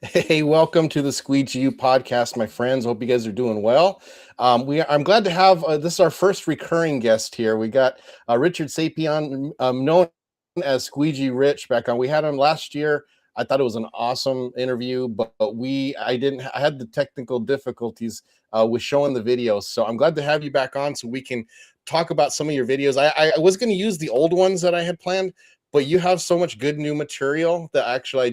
Hey, welcome to the Squeegee podcast, my friends. Hope you guys are doing well. I'm glad to have this is our first recurring guest here. We got Richard Sapien, known as Squeegee Rich, back on. We had him last year. I thought it was an awesome interview, but I had the technical difficulties with showing the videos. So I'm glad to have you back on so we can talk about some of your videos. I was going to use the old ones that I had planned, but you have so much good new material that actually I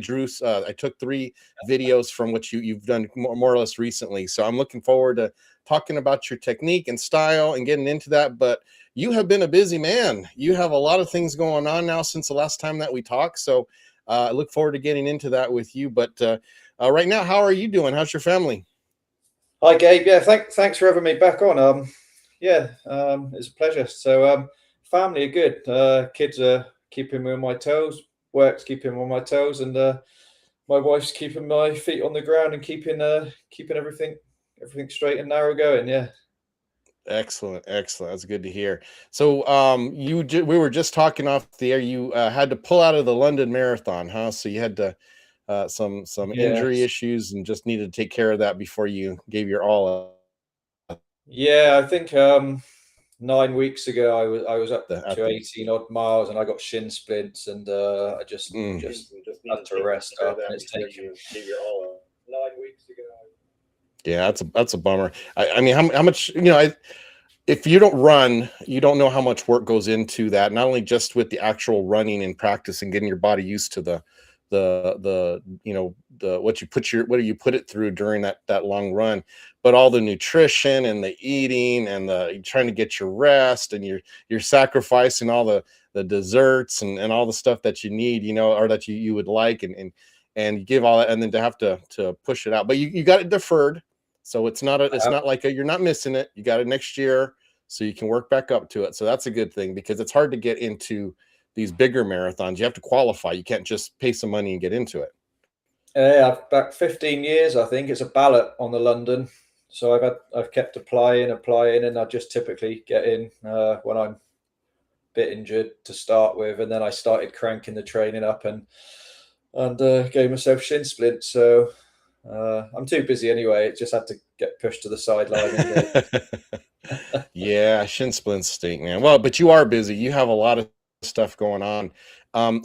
took 3 videos from what you've done more or less recently. So I'm looking forward to talking about your technique and style and getting into that. But you have been a busy man. You have a lot of things going on now since the last time that we talked. So I look forward to getting into that with you. But right now, how are you doing? How's your family? Hi, Gabe. Yeah, thanks for having me back on. It's a pleasure. Family are good. Kids are keeping me on my toes. Work's keeping me on my toes, and my wife's keeping my feet on the ground and keeping everything straight and narrow going. Yeah. Excellent, excellent. That's good to hear. So, we were just talking off the air. You had to pull out of the London Marathon, huh? So you had to some injury Yes. issues and just needed to take care of that before you gave your all. Yeah. I think 9 weeks ago I was up At to the 18 odd miles and I got shin splints and I just just had needed to to take rest care of up and that it's before taken you gave your all. 9 weeks ago. Yeah, that's a bummer. I mean, how much if you don't run, you don't know how much work goes into that. Not only just with the actual running and practice and getting your body used to the what do you put it through during that long run, but all the nutrition and the eating and the trying to get your rest and you're sacrificing all the desserts and all the stuff that you need, or that you would like, and you give all that, and then to have to push it out. But you got it deferred, so it's not like you're not missing it. You got it next year, so you can work back up to it. So that's a good thing because it's hard to get into these bigger marathons. You have to qualify. You can't just pay some money and get into it. Yeah, I've back 15 years. I think it's a ballot on the London, so I've kept applying, and I just typically get in when I'm a bit injured to start with, and then I started cranking the training up and gave myself shin splints. So I'm too busy anyway. It just had to get pushed to the sideline, and Yeah, shin splints stink, man. Well, but you are busy. You have a lot of stuff going on.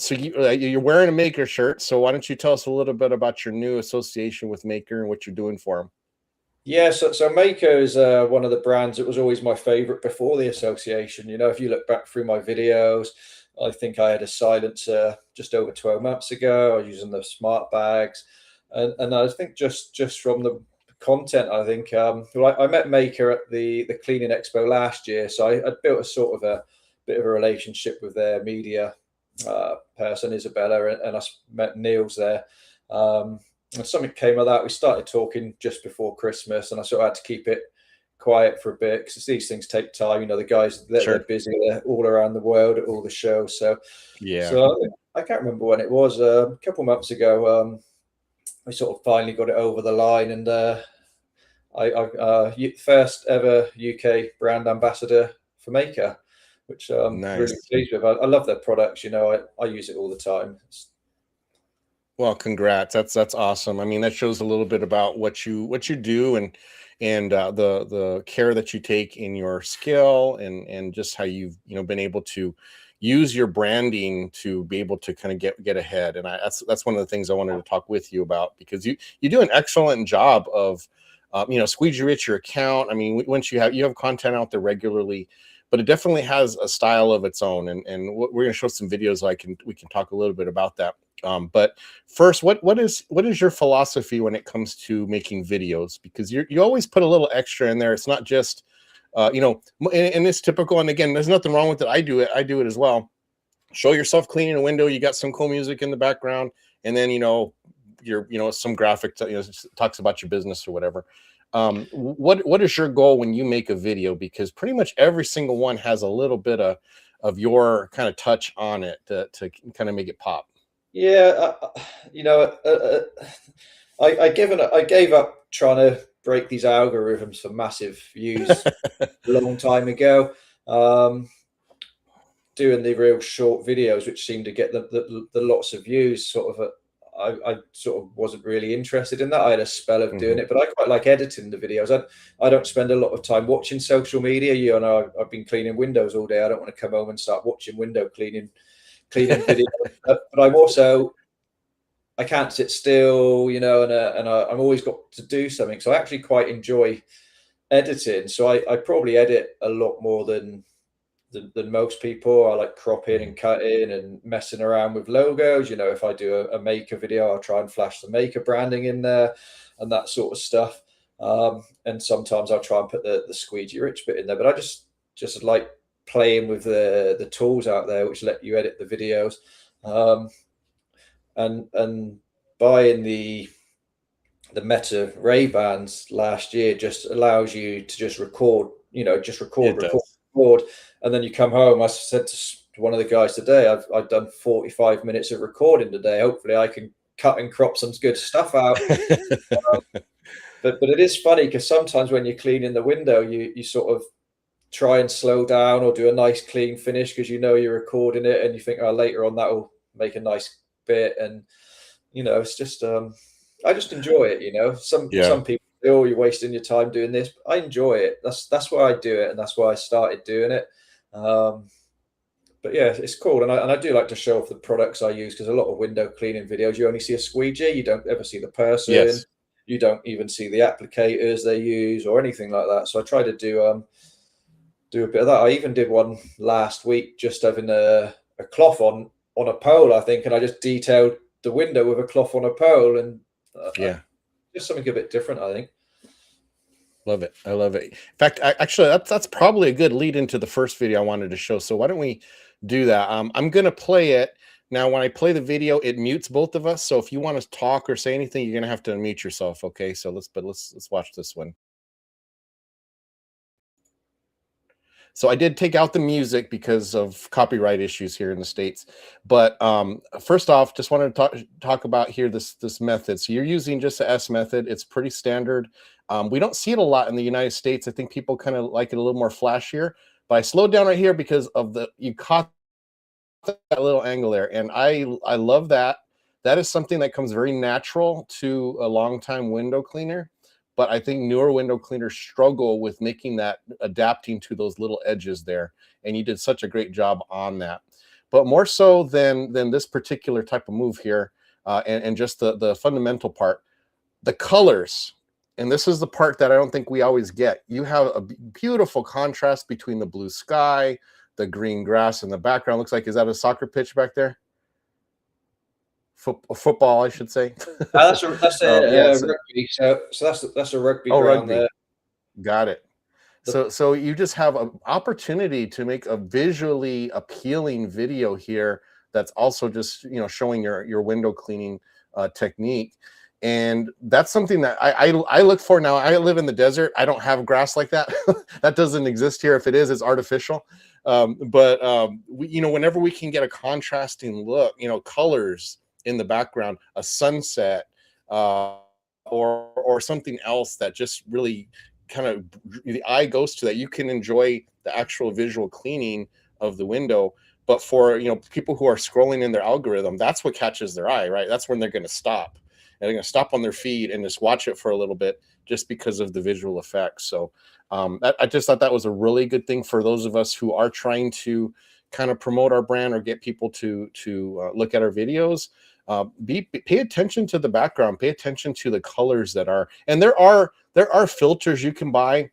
So you're wearing a Maker shirt. So why don't you tell us a little bit about your new association with Maker and what you're doing for them? yeah. So Mako is one of the brands that was always my favorite before the association. You know, if you look back through my videos, I think I had a silencer just over 12 months ago. I was using the smart bags, and I think just from the content, I think well, I met Maker at the Cleaning Expo last year, so I built a sort of a bit of a relationship with their media person, Isabella, and I met Niels there. And something came of that. We started talking just before Christmas, and I sort of had to keep it quiet for a bit because these things take time. You know, the guys they're Sure. busy, they're all around the world at all the shows. So, Yeah. so I can't remember when it was. A couple of months ago, we sort of finally got it over the line, and first ever UK brand ambassador for Maker, which I'm really Nice. pleased with. I love their products. You know, I use it all the time. Well, congrats. That's awesome. I mean, that shows a little bit about what you do and the care that you take in your skill and just how you've been able to use your branding to be able to kind of get ahead. And that's one of the things I wanted to talk with you about because you do an excellent job of squeegee rich your account. I mean, once you have content out there regularly, but it definitely has a style of its own. And we're going to show some videos. We can talk a little bit about that. But first, what is your philosophy when it comes to making videos? Because you always put a little extra in there. It's not just and it's typical. And again, there's nothing wrong with it. I do it as well. Show yourself cleaning a window. You got some cool music in the background, and then some graphic talks about your business or whatever. What is your goal when you make a video? Because pretty much every single one has a little bit of your kind of touch on it to kind of make it pop. Yeah, you know, I gave up trying to break these algorithms for massive views a long time ago. Um, Doing the real short videos, which seem to get the lots of views, sort of. I sort of wasn't really interested in that. I had a spell of doing Mhm. it, but I quite like editing the videos. I don't spend a lot of time watching social media. You know, I've been cleaning windows all day. I don't want to come home and start watching window cleaning videos. But I'm also, I can't sit still, you know, I'm always got to do something. So I actually quite enjoy editing. So I probably edit a lot more than most people. I like cropping Mhm. and cutting and messing around with logos. You know, if I do a maker video, I'll try and flash the maker branding in there and that sort of stuff. And sometimes I'll try and put the squeegee rich bit in there. But I just like playing with the tools out there which let you edit the videos. Um, and buying the Meta Ray Bans last year just allows you to just record, you know, just It does. record, and then you come home. I said to one of the guys today, I've done 45 minutes of recording today. Hopefully, I can cut and crop some good stuff out. But it is funny because sometimes when you're cleaning the window, you sort of try and slow down or do a nice clean finish because you know you're recording it, and you think, oh, later on that will make a nice bit. And you know, it's just I just enjoy it. You know, Yeah. some people say, oh, you're wasting your time doing this. But I enjoy it. That's why I do it, and that's why I started doing it. Um, but yeah, it's cool, and I do like to show off the products I use because a lot of window cleaning videos you only see a squeegee, you don't ever see the person, Yes. you don't even see the applicators they use or anything like that. So I try to do a bit of that. I even did one last week, just having a cloth on a pole, I think, and I just detailed the window with a cloth on a pole, and Yeah. just something a bit different, I think. Love it. I love it. In fact, actually, that's probably a good lead into the first video I wanted to show. So why don't we do that? I'm gonna play it now. When I play the video, it mutes both of us. So if you want to talk or say anything, you're gonna have to unmute yourself. Okay. So let's watch this one. So I did take out the music because of copyright issues here in the States. But first off, just wanted to talk about here this method. So you're using just the S method. It's pretty standard. We don't see it a lot in the United States. I think people kind of like it a little more flashier. But I slowed down right here because of you caught that little angle there, and I love that. That is something that comes very natural to a long-time window cleaner, but I think newer window cleaners struggle with making that, adapting to those little edges there, and you did such a great job on that. But more so than this particular type of move here, and just the fundamental part, the colors. And this is the part that I don't think we always get. You have a beautiful contrast between the blue sky, the green grass in the background. Looks like, is that a soccer pitch back there? Football, I should say. That's Yeah. a So, rugby. So that's a rugby oh, ground there. rugby. Got it. The So you just have an opportunity to make a visually appealing video here that's also just, showing your window cleaning technique. And that's something that I look for now. I live in the desert. I don't have grass like that. That doesn't exist here. If it is, it's artificial. Whenever we can get a contrasting look, colors in the background, a sunset, or something else that just really kind of the eye goes to, that you can enjoy the actual visual cleaning of the window. But for people who are scrolling in their algorithm, that's what catches their eye, right? That's when they're going to stop, and they're going to stop on their feed and just watch it for a little bit, just because of the visual effects. So I just thought that was a really good thing for those of us who are trying to kind of promote our brand or get people to look at our videos. Pay attention to the background, pay attention to the colors that are, and there are filters you can buy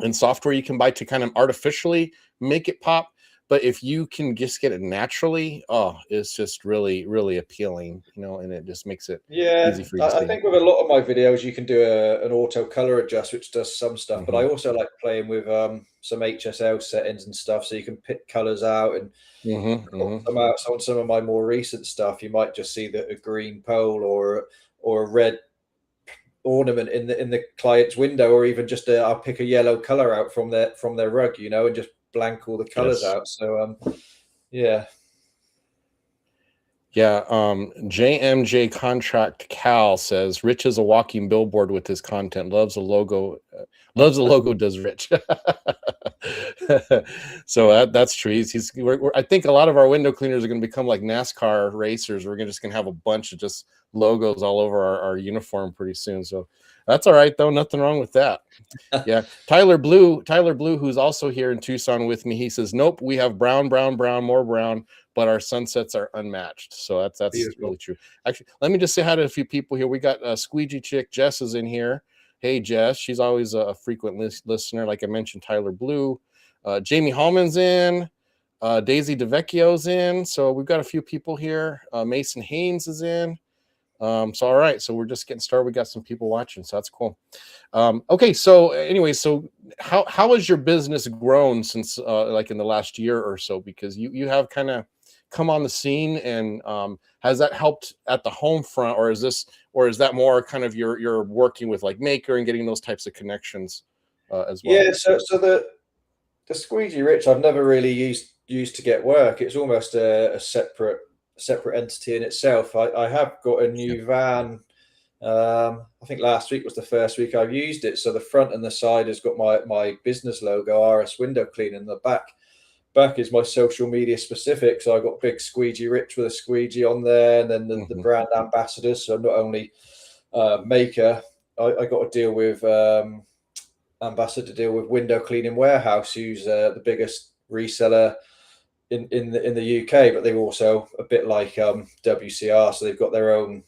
and software you can buy to kind of artificially make it pop. But if you can just get it naturally, oh, it's just really, really appealing, and it just makes it Yeah, easy for you to I see. think with a lot of my videos, you can do an auto color adjust, which does some stuff. But I Hmm. also like playing with some HSL settings and stuff, so you can pick colors out and Hmm. crop Hmm. them out. So on some of my more recent stuff, you might just see a green pole or a red ornament in the client's window, or even just I'll pick a yellow color out from their rug, and just blank all the colors Yes. out. So yeah. Yeah, JMJ Contract Cal says Rich is a walking billboard with his content. Loves a logo. Loves the logo. Does Rich? So that's true. I think a lot of our window cleaners are going to become like NASCAR racers. We're just going to have a bunch of just logos all over our uniform pretty soon. So that's all right though. Nothing wrong with that. Yeah, Tyler Blue, who's also here in Tucson with me. He says, "Nope, we have brown, brown, brown, more brown, but our sunsets are unmatched." So that's Beautiful. really true. Actually, let me just say hi to a few people here. We got Squeegee chick Jess is in here. Hey Jess, she's always a frequent listener. Like I mentioned, Tyler Blue, Jamie Hallman's in, Daisy DeVecchio's in. So we've got a few people here. Mason Haynes is in. So all right, so we're just getting started. We got some people watching, so that's cool. Okay, so anyway, so how has your business grown since like in the last year or so? Because you have kind of come on the scene, and has that helped at the home front, or is that more kind of you're working with like Maker and getting those types of connections as well? Yeah, so the Squeegee Rich I've never really used to get work. It's almost a separate entity in itself. I have got a Yeah. new van. I think last week was the first week I've used it. So the front and the side has got my business logo, RS Window Cleaning. The back is my social media specific. So I got big Squeegee Rich with a squeegee on there, and then the Hmm. brand ambassadors. So not only Maker, I got to deal with ambassador to deal with Window Cleaning Warehouse, who's the biggest reseller in the UK, but they're also a bit like WCR, so they've got their own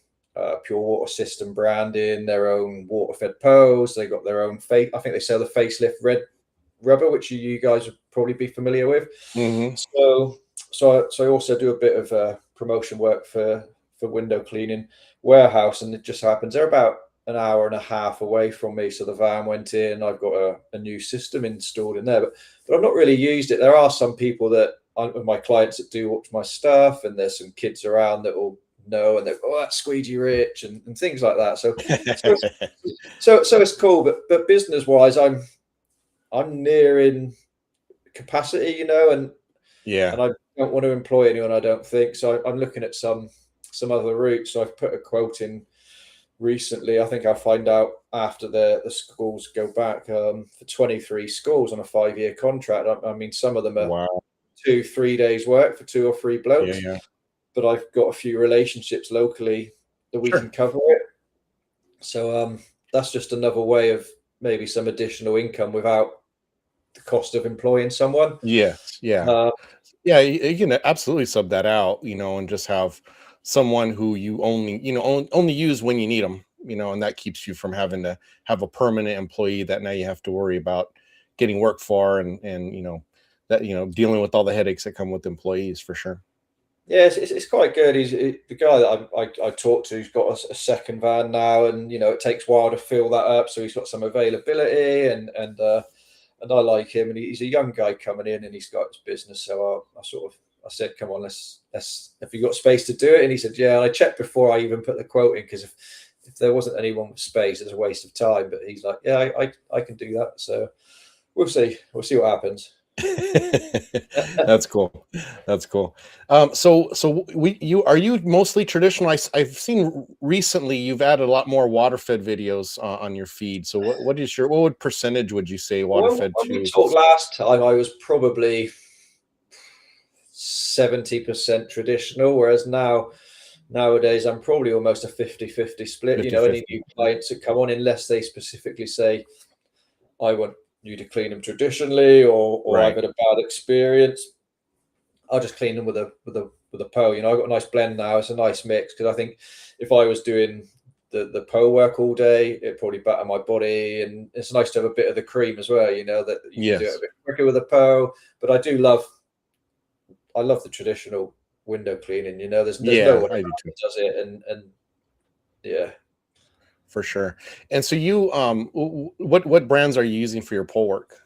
pure water system branding, their own water fed pose. They got their own face. I think they sell the facelift red rubber, which you guys would probably be familiar with. Hmm. So I also do a bit of promotion work for Window Cleaning Warehouse, and it just happens they're about an hour and a half away from me. So the van went in. I've got a new system installed in there, but I've not really used it. There are some people that my clients that do watch my stuff, and there's some kids around that will know, and they're that's Squeegee Rich and things like that. So so it's cool, but business wise, I'm nearing capacity, Yeah. and I don't want to employ anyone. I don't think so. I'm looking at some other routes. So I've put a quote in recently. I think I'll find out after the schools go back for 23 schools on a 5-year contract. I mean, some of them are Wow. 2-3 days work for 2 or 3 Yeah. blokes, Yeah. but I've got a few relationships locally that we can Sure. cover it. So that's just another way of maybe some additional income without the cost of employing someone. Yes. Yeah. Uh, Yeah, you can absolutely sub that out, and just have someone who you only, only use when you need them, and that keeps you from having to have a permanent employee that now you have to worry about getting work for, and that dealing with all the headaches that come with employees for sure. yeah, it's quite good. The guy that I talked to. He's got a second van now, and it takes a while to fill that up. So he's got some availability, and I like him. And he's a young guy coming in, and he's got his business. So I said, come on, let's. Have you got space to do it? And he said, yeah. And I checked before I even put the quote in, because if there wasn't anyone with space, it's a waste of time. But he's like, yeah, I can do that. So we'll see. We'll see what happens. That's cool. That's cool. So are you mostly traditional? I've seen recently you've added a lot more water fed videos on your feed. So what would percentage would you say water fed When we to? talked last time, I was probably 70% traditional, whereas nowadays I'm probably almost a 50-50 split. 50-50? Any new clients that come on, unless they specifically say, I want you to clean them traditionally, or I've Right. had a bad experience, I'll just clean them with a Poe. I've got a nice blend now. It's a nice mix, because I think if I was doing the Poe work all day, it'd probably batter my body, and it's nice to have a bit of the cream as well. That you can do it a Yes. bit quicker with a Poe. But I love the traditional window cleaning. There's no Yeah, one I do around too, that does it, and yeah. for sure. And so you what brands are you using for your pole work?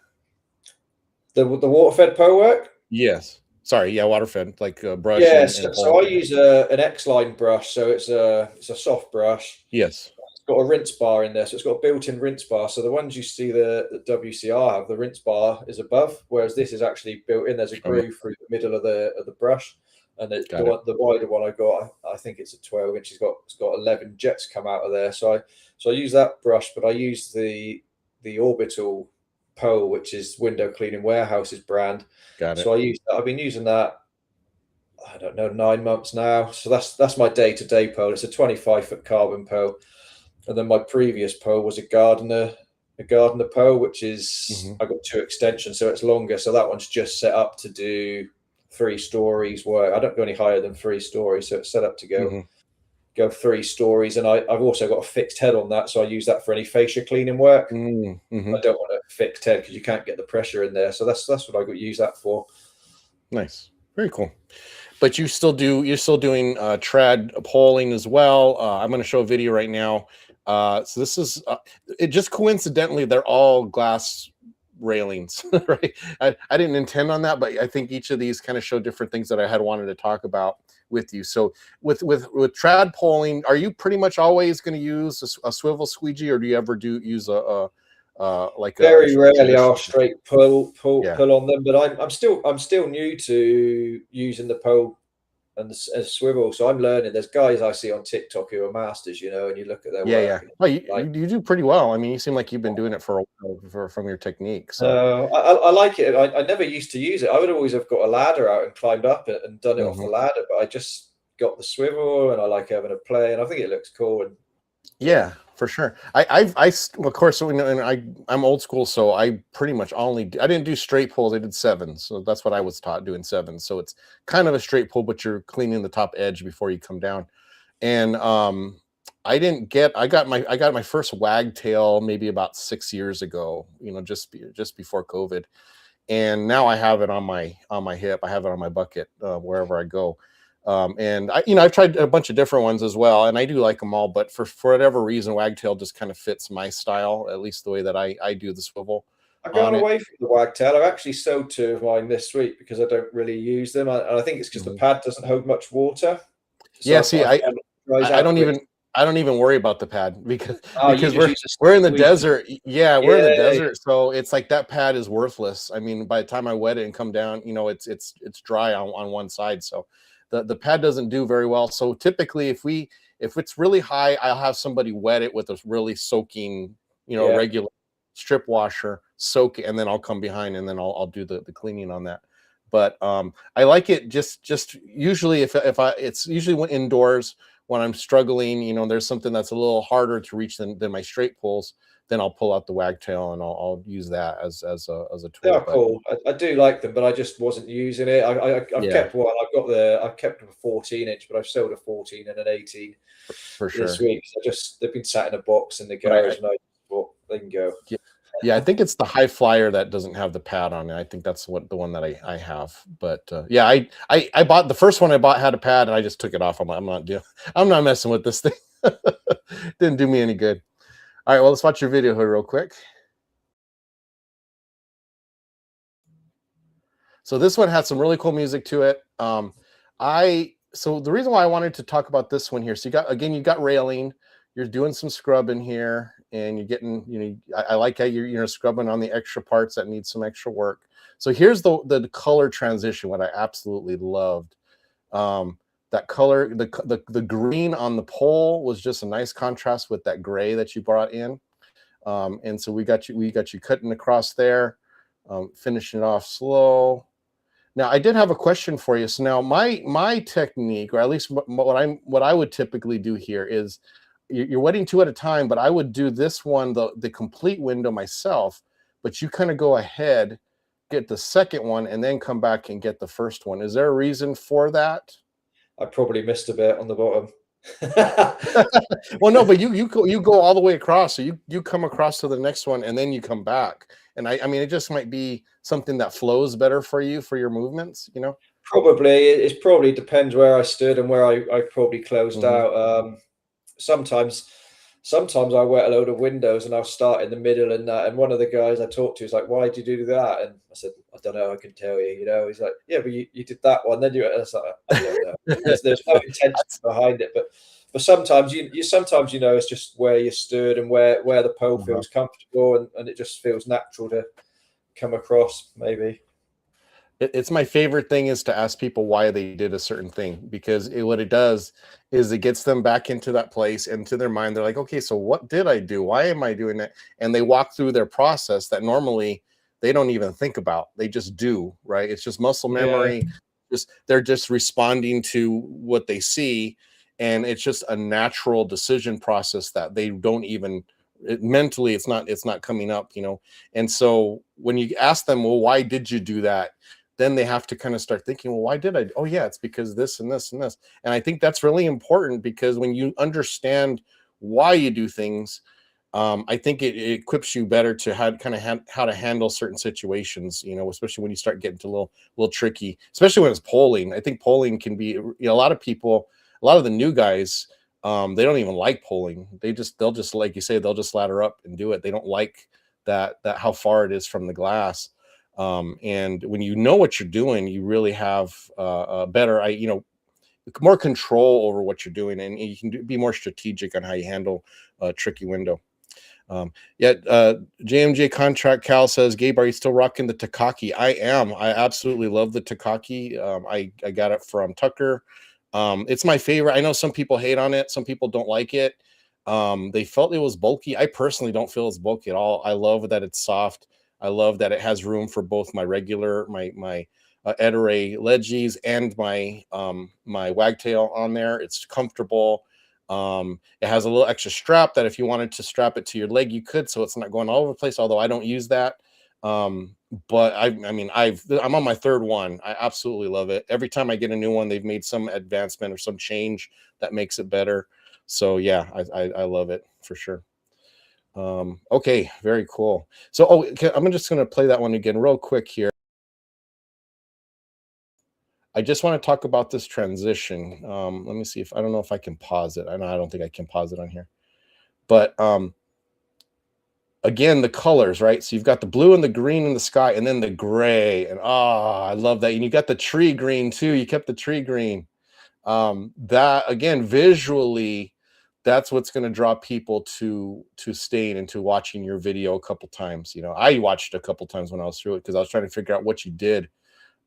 The water fed Poe work. Yes. Sorry, yeah, water fed, like brush Yeah, and so pole. I use an X line brush, so it's a soft brush. Yes. It's got a rinse bar in there, so it's got a built-in rinse bar. So the ones you see the WCR have, the rinse bar is above, whereas this is actually built in. There's a Okay. groove through the middle of the brush. And Got it. the wider one I got, I think it's a 12 inch. It's got 11 jets come out of there. So I use that brush, but I use the orbital pole, which is Window Cleaning Warehouse's brand. Got So it. I've been using that, I don't know, 9 months now. So that's my day-to-day pole. It's a 25-foot carbon pole. And then my previous pole was a gardener pole, which is, Hmm. I got two extensions, so it's longer. So that one's just set up to do 3 stories work. I don't go any higher than 3 stories, so it's set up to Hmm. go 3 stories. And I've also got a fixed head on that, so I use that for any fascia cleaning work. Hmm. I don't want a fixed head because you can't get the pressure in there. So that's what I got use that for. Nice. Very cool. But you're still doing trad polling as well. I'm going to show a video right now. So this is it just coincidentally they're all glass railings, right? I didn't intend on that, but I think each of these kind of show different things that I had wanted to talk about with you. So with trad polling, are you pretty much always going to use a swivel squeegee, or do you ever use like Very a rarely I'll traditional? straight Yeah. pull on them, but I'm still new to using the pole and the swivel, so I'm learning. There's guys I see on TikTok who are masters, and you look at their Yeah, yeah. work and Well, like, you do pretty well. I mean, you seem like you've been doing it for a while from your technique. So, I like it. I never used to use it. I would always have got a ladder out and climbed up it and done it off the mhm. ladder, but I just got the swivel and I like having a play, and I think it looks cool. And yeah, Yeah, for sure. Well, of course, and I'm old school, so I pretty much I didn't do straight pulls. I did sevens, so that's what I was taught doing sevens. So it's kind of a straight pull, but you're cleaning the top edge before you come down. And I got my first wagtail maybe about 6 years ago. Just before COVID, and now I have it on my hip. I have it on my bucket wherever I go. And I've tried a bunch of different ones as well, and I do like them all. But for whatever reason, wagtail just kind of fits my style, at least the way that I do the swivel I've gone on it. away from the wagtail. I've actually sold two of mine this week because I don't really use them, and I think it's because the Mhm. pad doesn't hold much water, Yeah, so see, I find it dries I out don't quick. even worry about the pad because Oh, you just use a we're in the squeegee. desert. Yeah, we're in the Yeah, desert, so it's like that pad is worthless. I mean, by the time I wet it and come down, it's dry on one side, so the pad doesn't do very well. So typically, if it's really high, I'll have somebody wet it with a really soaking, yeah. regular strip washer, soak it, and then I'll come behind and then I'll do the cleaning on that. But I like it just usually if I it's usually when indoors when I'm struggling, there's something that's a little harder to reach than my straight pulls, then I'll pull out the wagtail and I'll use that as a They tool. are But cool. I do like them, but I just wasn't using it. I've yeah, kept one. I've kept a 14 inch, but I've sold a 14 and an 18 for this sure. week. So they've been sat in a box in the But garage, and I thought they can go. yeah, yeah, I think it's the high flyer that doesn't have the pad on it. I think that's what the one that I have. But yeah, I bought the first one I bought had a pad and I just took it off. I'm not messing with this thing. Didn't do me any good. All right, well, let's watch your video here real quick. So this one had some really cool music to it. I so the reason why I wanted to talk about this one here. So you got railing, you're doing some scrubbing here, and you're getting, I like how you're scrubbing on the extra parts that need some extra work. So here's the color transition, what I absolutely loved. That color, the green on the pole was just a nice contrast with that gray that you brought in. And so we got you cutting across there, finishing it off slow. Now, I did have a question for you. So now my technique, or at least what I would typically do here is you're wetting two at a time, but I would do this one, the complete window myself, but you kind of go ahead, get the second one, and then come back and get the first one. Is there a reason for that? I probably missed a bit on the bottom. Well, no, but you go all the way across. So you come across to the next one and then you come back. And I mean it just might be something that flows better for you for your movements. Probably it probably depends where I stood and where I probably closed Hmm. out. Sometimes sometimes I wet a load of windows and I'll start in the middle and that. And one of the guys I talked to is like, "Why did you do that?" And I said, "I don't know. I can tell you." He's like, "Yeah, but you did that one, then you." And I was like, "I don't know." There's no intention behind it, but sometimes sometimes it's just where you stood and where the pole Uh-huh. feels comfortable, and it just feels natural to come across maybe. It's my favorite thing is to ask people why they did a certain thing, because what it does is it gets them back into that place, into their mind. They're like, okay, so what did I do? Why am I doing that? And they walk through their process that normally they don't even think about. They just do, right? It's just muscle Yeah, memory. Just they're just responding to what they see, and it's just a natural decision process that they don't even mentally it's not coming up, and so when you ask them, well, why did you do that, then they have to kind of start thinking, well, why did I? Oh, yeah, it's because this and this and this. And I think that's really important, because when you understand why you do things, I think it equips you better to how to handle certain situations. Especially when you start getting to a little tricky, especially when it's polling. I think polling can be, a lot of people, a lot of the new guys, they don't even like polling. They'll just, like you say, they'll just ladder up and do it. They don't like that how far it is from the glass. And when you know what you're doing, you really have a better, more control over what you're doing, and you can be more strategic on how you handle a tricky window. Yet JMJ Contract Cal says, Gabe, are you still rocking the Takaki? I am. I absolutely love the Takaki. I got it from Tucker. It's my favorite. I know some people hate on it. Some people don't like it. They felt it was bulky. I personally don't feel it's bulky at all. I love that it's soft. I love that it has room for both my regular, my Ettore Leggies and my wagtail on there. It's comfortable. It has a little extra strap that if you wanted to strap it to your leg, you could, so it's not going all over the place. Although I don't use that. But I'm on my third one. I absolutely love it. Every time I get a new one, they've made some advancement or some change that makes it better. So yeah, I love it for sure. Okay, very cool. So okay, I'm just going to play that one again real quick here. I just want to talk about this transition. Let me see if I don't know if I can pause it. I don't think I can pause it on here. But again, the colors, right? So you've got the blue and the green in the sky, and then the gray. And I love that. And you got the tree green too. You kept the tree green. That again, visually, that's what's going to draw people to staying and to watching your video a couple times. I watched a couple times when I was through it, because I was trying to figure out what you did.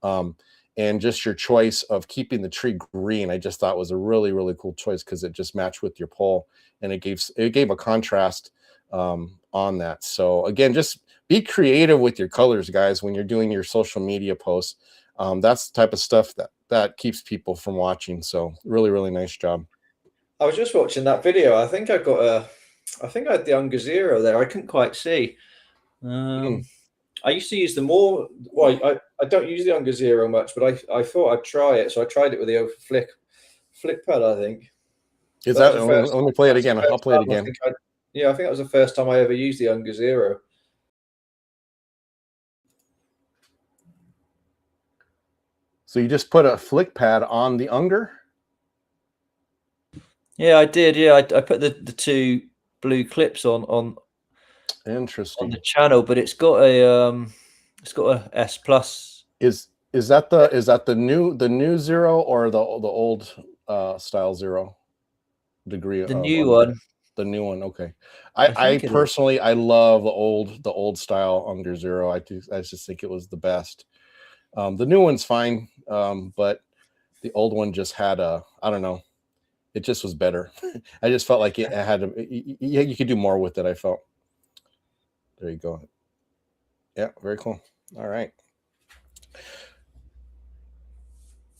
Um, and just your choice of keeping the tree green, I just thought was a really, really cool choice, because it just matched with your pole, and it gave a contrast on that. So again, just be creative with your colors, guys, when you're doing your social media posts. That's the type of stuff that keeps people from watching. So really, really nice job. I was just watching that video. I think I had the Unger Zero there. I couldn't quite see. Mm. I used to use the more. Well, I don't use the Unger Zero much, but I thought I'd try it, so I tried it with the flick pad. I think Is that was that? the Let first. me play it That's the again. I'll first play it time I again. think I. Yeah, I think that was the first time I ever used the Unger Zero. So you just put a flick pad on the Unger? Yeah, I did. Yeah, I put the two blue clips on the Interesting. channel, but it's got a S plus. Is that the new zero, or the old style zero degree The of new Unger? one, The new one, okay. I I think it is. personally I love the old style Unger Zero. I just think it was the best. The new one's fine, but the old one just had I don't know, it just was better. I just felt like it had you could do more with it. I felt. There you go. Yeah, very cool. All right.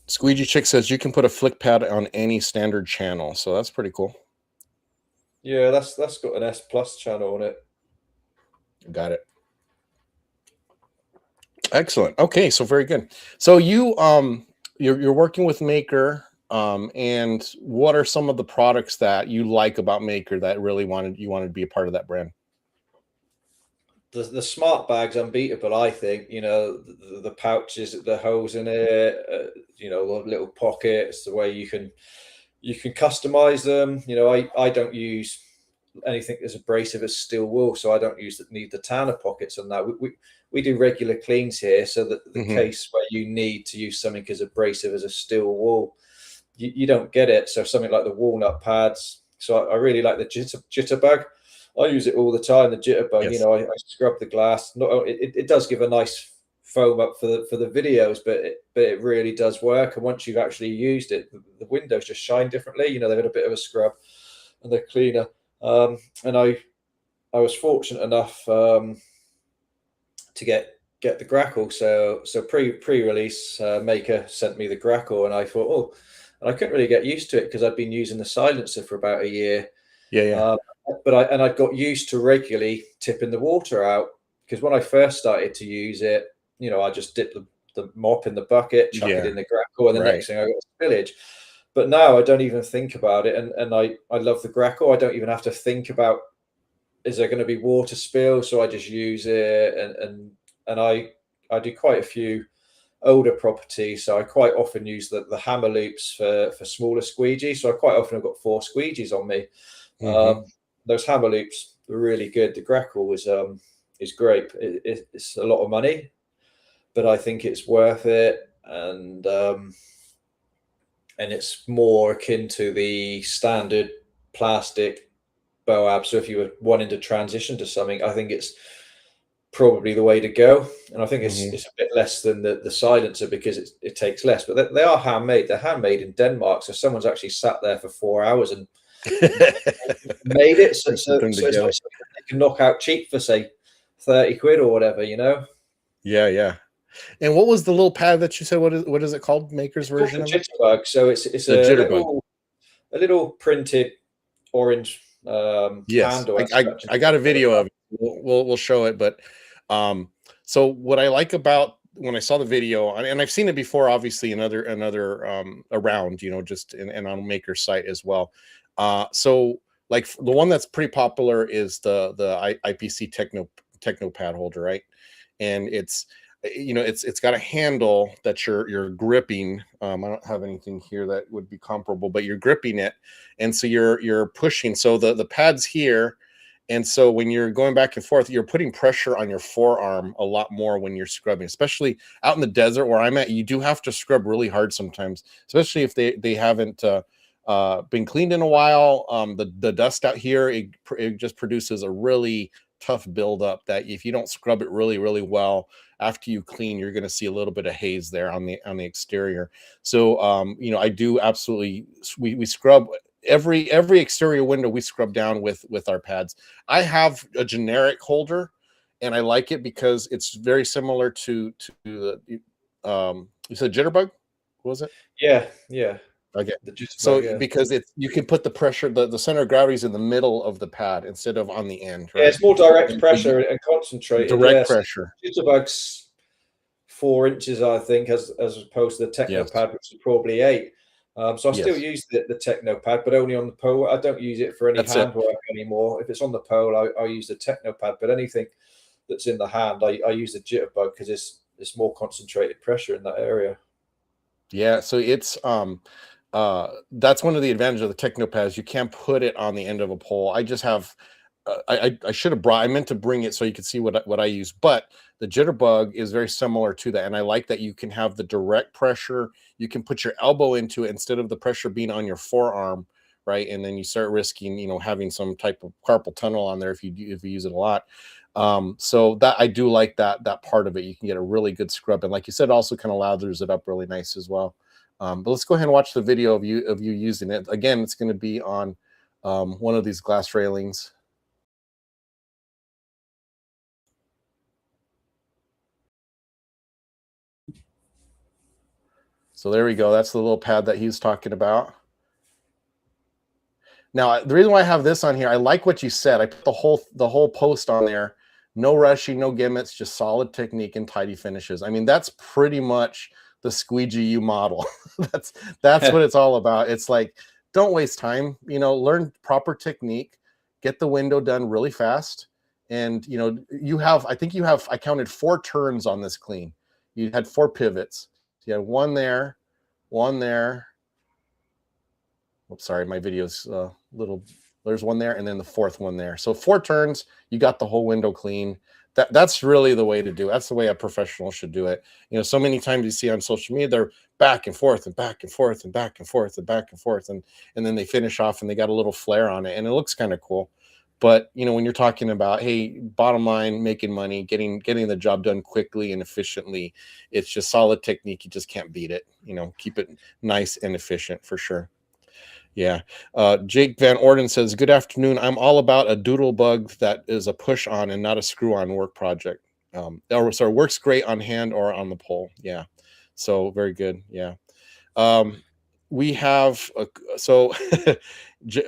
Squeegee Chick says you can put a flick pad on any standard channel, so that's pretty cool. Yeah, that's got an S plus channel on it. Got it. Excellent. Okay, so very good. So you're working with Maker, and what are some of the products that you like about Maker that really wanted to be a part of that brand? The smart bag's unbeatable. I think the pouches, the holes in it, the little pockets, the way you can customize them. I don't use anything as abrasive as steel wool, so I don't need the tanner pockets on that. We do regular cleans here, so that the Mm-hmm. case where you need to use something as abrasive as a steel wool, you don't get it. So something like the walnut pads. So I really like the jitterbug. I use it all the time. The jitterbug, Yes. I scrub the glass. Not it does give a nice foam up for the videos, but it really does work. And once you've actually used it, the windows just shine differently. You know, they've had a bit of a scrub and they're cleaner. And I was fortunate enough to get the Grackle. So pre-release, Maker sent me the Grackle, and I thought, oh, and I couldn't really get used to it because I'd been using the silencer for about a year. Yeah, yeah. But I got used to regularly tipping the water out, because when I first started to use it, you know, I just dip the mop in the bucket, chuck it Yeah, in the Grackle, and the right. next thing I got spillage. But now I don't even think about it, and I love the Grackle. I don't even have to think about, is there going to be water spill? So I just use it, and I do quite a few older properties, so I quite often use the hammer loops for smaller squeegee. So I quite often have got 4 squeegees on me. Mm-hmm. Those hammer loops are really good. The Grackle is great. It's a lot of money, but I think it's worth it, and it's more akin to the standard plastic Boab. So if you were wanting to transition to something, I think it's probably the way to go. And I think Mm-hmm. it's a bit less than the silencer, because it takes less. But they are handmade. They're handmade in Denmark, so someone's actually sat there for 4 hours and made it. So, Put so, them so it's together. not something that they can knock out cheap for, say, 30 quid or whatever, you know. Yeah, yeah. And what was the little pad that you said? What is it called? Maker's It's called version the of it? Jitterbug. So it's The jitterbug. a little printed orange Yes, handle as such. I got a video of it. We'll show it, but so what I like about when I saw the video, and I've seen it before, obviously another around, you know, just and on Maker's site as well. So like the one that's pretty popular is the IPC Techno pad holder, right? And it's, you know, it's got a handle that you're gripping. I don't have anything here that would be comparable, but you're gripping it, and so you're pushing. So the pad's here, and so when you're going back and forth, you're putting pressure on your forearm a lot more when you're scrubbing, especially out in the desert where I'm at. You do have to scrub really hard sometimes, especially if they haven't been cleaned in a while. The dust out here, it just produces a really tough buildup that if you don't scrub it really well after you clean, you're going to see a little bit of haze there on the exterior. So you know, I do absolutely, we scrub every exterior window, we scrub down with our pads. I have a generic holder, and I like it because it's very similar to the you said Jitterbug, what was it? Yeah. Okay. The Jitterbug, So yeah. because it's, you can put the pressure, the center of gravity is in the middle of the pad instead of on the end, Yeah, right? it's more direct And so pressure and concentrated. direct Yes, pressure. Jitterbug's 4 inches, I think, as opposed to the Yes. Technopad, which is probably 8. So I still Yes. use the Technopad, but only on the pole. I don't use it for any That's it. hand work anymore. If it's on the pole, I use the Technopad. But anything that's in the hand, I use the Jitterbug, because it's more concentrated pressure in that area. Yeah. So it's that's one of the advantages of the Technopads. You can't put it on the end of a pole. I just have I should have brought, I meant to bring it so you could see what I use, but the Jitterbug is very similar to that. And I like that you can have the direct pressure. You can put your elbow into it instead of the pressure being on your forearm, right? And then you start risking, you know, having some type of carpal tunnel on there if you use it a lot. So that I do like that part of it. You can get a really good scrub, and like you said, also kind of lathers it up really nice as well. But let's go ahead and watch the video of you using it. Again, it's going to be on one of these glass railings. So there we go. That's the little pad that he's talking about. Now, the reason why I have this on here, I like what you said. I put the whole post on there. No rushing, no gimmicks, just solid technique and tidy finishes. I mean, that's pretty much the Squeegee U model. that's what it's all about. It's like, don't waste time. You know, learn proper technique, get the window done really fast, and you know, I think you have. I counted 4 turns on this clean. You had 4 pivots. You had one there, one there. Oops, sorry, my video's a little. There's one there, and then the 4th one there. So 4 turns, you got the whole window clean. That's really the way to do it. That's the way a professional should do it. You know, so many times you see on social media, they're back and forth and back and forth and back and forth and back and forth, and then they finish off and they got a little flare on it, and it looks kind of cool. But when you're talking about, hey, bottom line, making money, getting the job done quickly and efficiently, it's just solid technique. You just can't beat it. Keep it nice and efficient for sure. Yeah. Jake Van Orden says, "Good afternoon. I'm all about a doodle bug that is a push on and not a screw on work project. So it works great on hand or on the pole." Yeah. So very good. Yeah. Um, we have so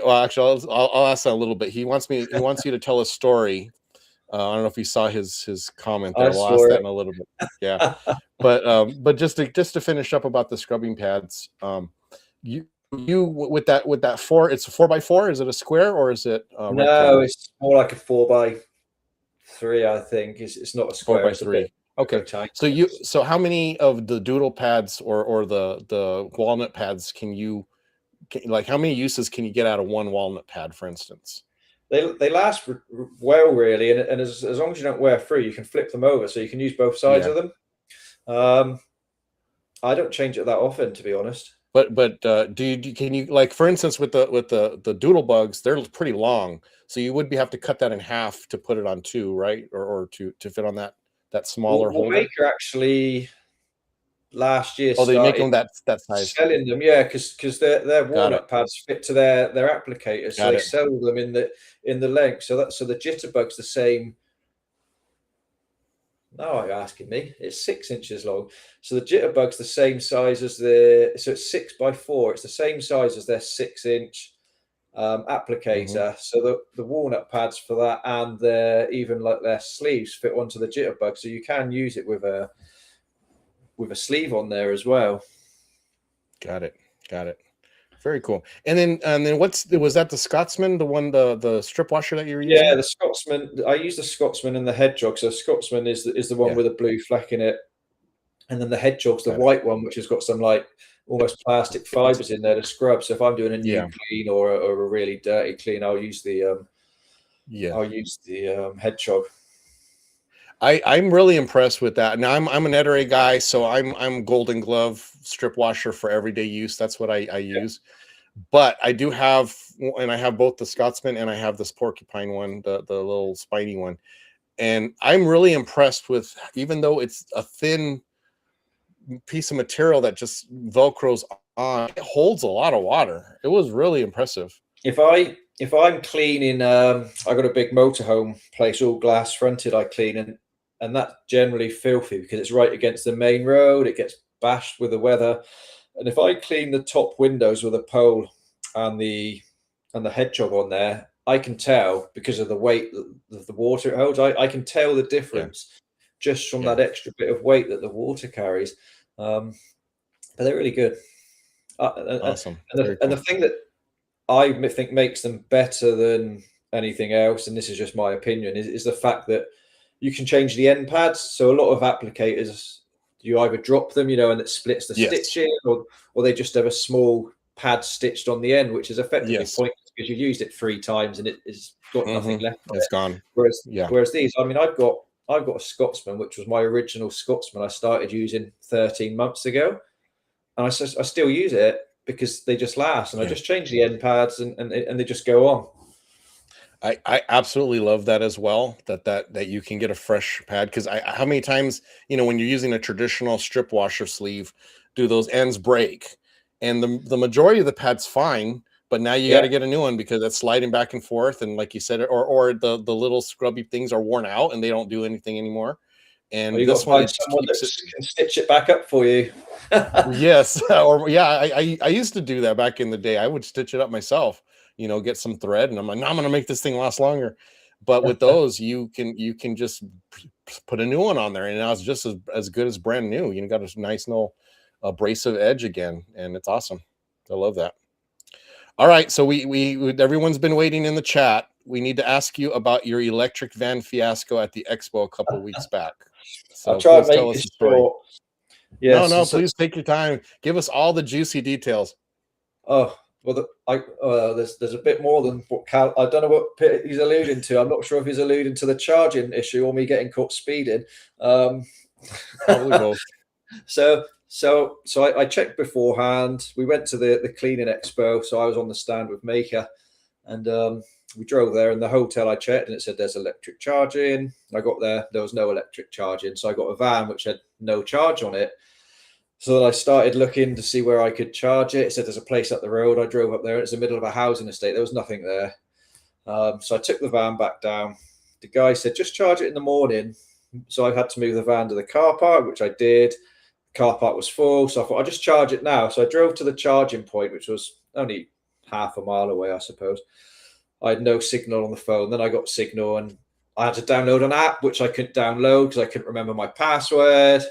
well, actually, I'll ask that a little bit. He wants you to tell a story. I don't know if you saw his comment I there. We'll ask saw that it. in a little bit. Yeah. But just to finish up about the scrubbing pads, you with that four, it's a 4x4. Is it a square or is it No, rectangle? it's more like a 4x3, I think. It's not a Four square. by It's a bit three. Okay. rectangular. So how many of the doodle pads or the walnut pads like how many uses can you get out of one walnut pad, for instance? They last well, really, and as long as you don't wear through, you can flip them over, so you can use both sides Yeah. of them. Um, I don't change it that often, to be honest. But can you, like, for instance, with the doodle bugs, they're pretty long, so you would have to cut that in half to put it on two, right? Or to fit on that smaller Well, holder. Maker actually last year Oh, they make started them that size. selling them, yeah, because their Got it. walnut pads fit to their applicators, so Got they it. sell them in the length. So the jitterbug's the same. Now you're asking me. It's 6 inches long. So the jitterbug's the same size as so it's 6x4. It's the same size as their 6 inch Hmm. applicator. So the walnut pads for that and even like their sleeves fit onto the jitterbug. So you can use it with a sleeve on there as well. Got it. Got it. Very cool. And then was that the Scotsman, the one, the strip washer that you were Yeah, using? the Scotsman. I use the Scotsman and the Hedgehog. So Scotsman is the one Yeah. with a blue fleck in it, and then the Hedgehog's the Got it. white one, which has got some like almost plastic fibers in there to scrub. So if I'm doing a new Yeah. clean or a really dirty clean, Yeah. I'll use the Hedgehog. I'm really impressed with that. Now I'm an Ettore guy, so I'm Golden Glove strip washer for everyday use. That's what I use. But I do have, and I have both the Scotsman and I have this porcupine one, the little spiny one. And I'm really impressed with, even though it's a thin piece of material that just velcros on, it holds a lot of water. It was really impressive. If I'm cleaning, I got a big motorhome place, all glass fronted. I clean and that's generally filthy because it's right against the main road. It gets bashed with the weather, and if I clean the top windows with a pole and the Hedgehog on there, I can tell because of the weight of the water it holds. I can tell the Yeah. difference just from Yeah. that extra bit of weight that the water carries. Um, but they're really good. Awesome. And Very the cool. thing that I think makes them better than anything else, and this is just my opinion, is the fact that you can change the end pads. So a lot of applicators, you either drop them, and it splits the Yes. stitching, or they just have a small pad stitched on the end, which is effectively Yes. pointless because you've used it 3 times and it's got nothing Hmm. left on It's it. gone. Whereas Yeah. whereas these, I mean, I've got a Scotsman, which was my original Scotsman I started using 13 months ago, and I still use it because they just last, and I Yeah. just change the end pads and they just go on. I absolutely love that as well. That you can get a fresh pad, because how many times, when you're using a traditional strip washer sleeve, do those ends break? And the majority of the pad's fine, but now you got Yeah. to get a new one because it's sliding back and forth, and like you said, or the little scrubby things are worn out and they don't do anything anymore. Or And you got this to one, find it just someone keeps that it. can stitch it back up for you. Yes, or yeah, I used to do that back in the day. I would stitch it up myself, get some thread, and I'm like, no, I'm gonna make this thing last longer. But with those, you can just put a new one on there, and now it's just as good as brand new. Got a nice little abrasive edge again, and it's awesome. I love that. All right, so everyone's been waiting in the chat. We need to ask you about your electric van fiasco at the expo a couple of weeks back. I'll So try and please make tell us this the story. short. No, Yes. no, please take your time. Give us all the juicy details. Oh, well, there's a bit more than what Cal. I don't know what he's alluding to. I'm not sure if he's alluding to the charging issue or me getting caught speeding. Um, Probably both. so I checked beforehand. We went to the cleaning expo, so I was on the stand with Maker, and we drove there, and the hotel I checked, and it said there's electric charging. I got there was no electric charging, so I got a van which had no charge on it. So then I started looking to see where I could charge it. It said there's a place up the road. I drove up there. It's in the middle of a housing estate. There was nothing there. So I took the van back down. The guy said, just charge it in the morning. So I had to move the van to the car park, which I did. The car park was full. So I thought, I'll just charge it now. So I drove to the charging point, which was only half a mile away, I suppose. I had no signal on the phone. Then I got signal, and I had to download an app, which I couldn't download because I couldn't remember my password.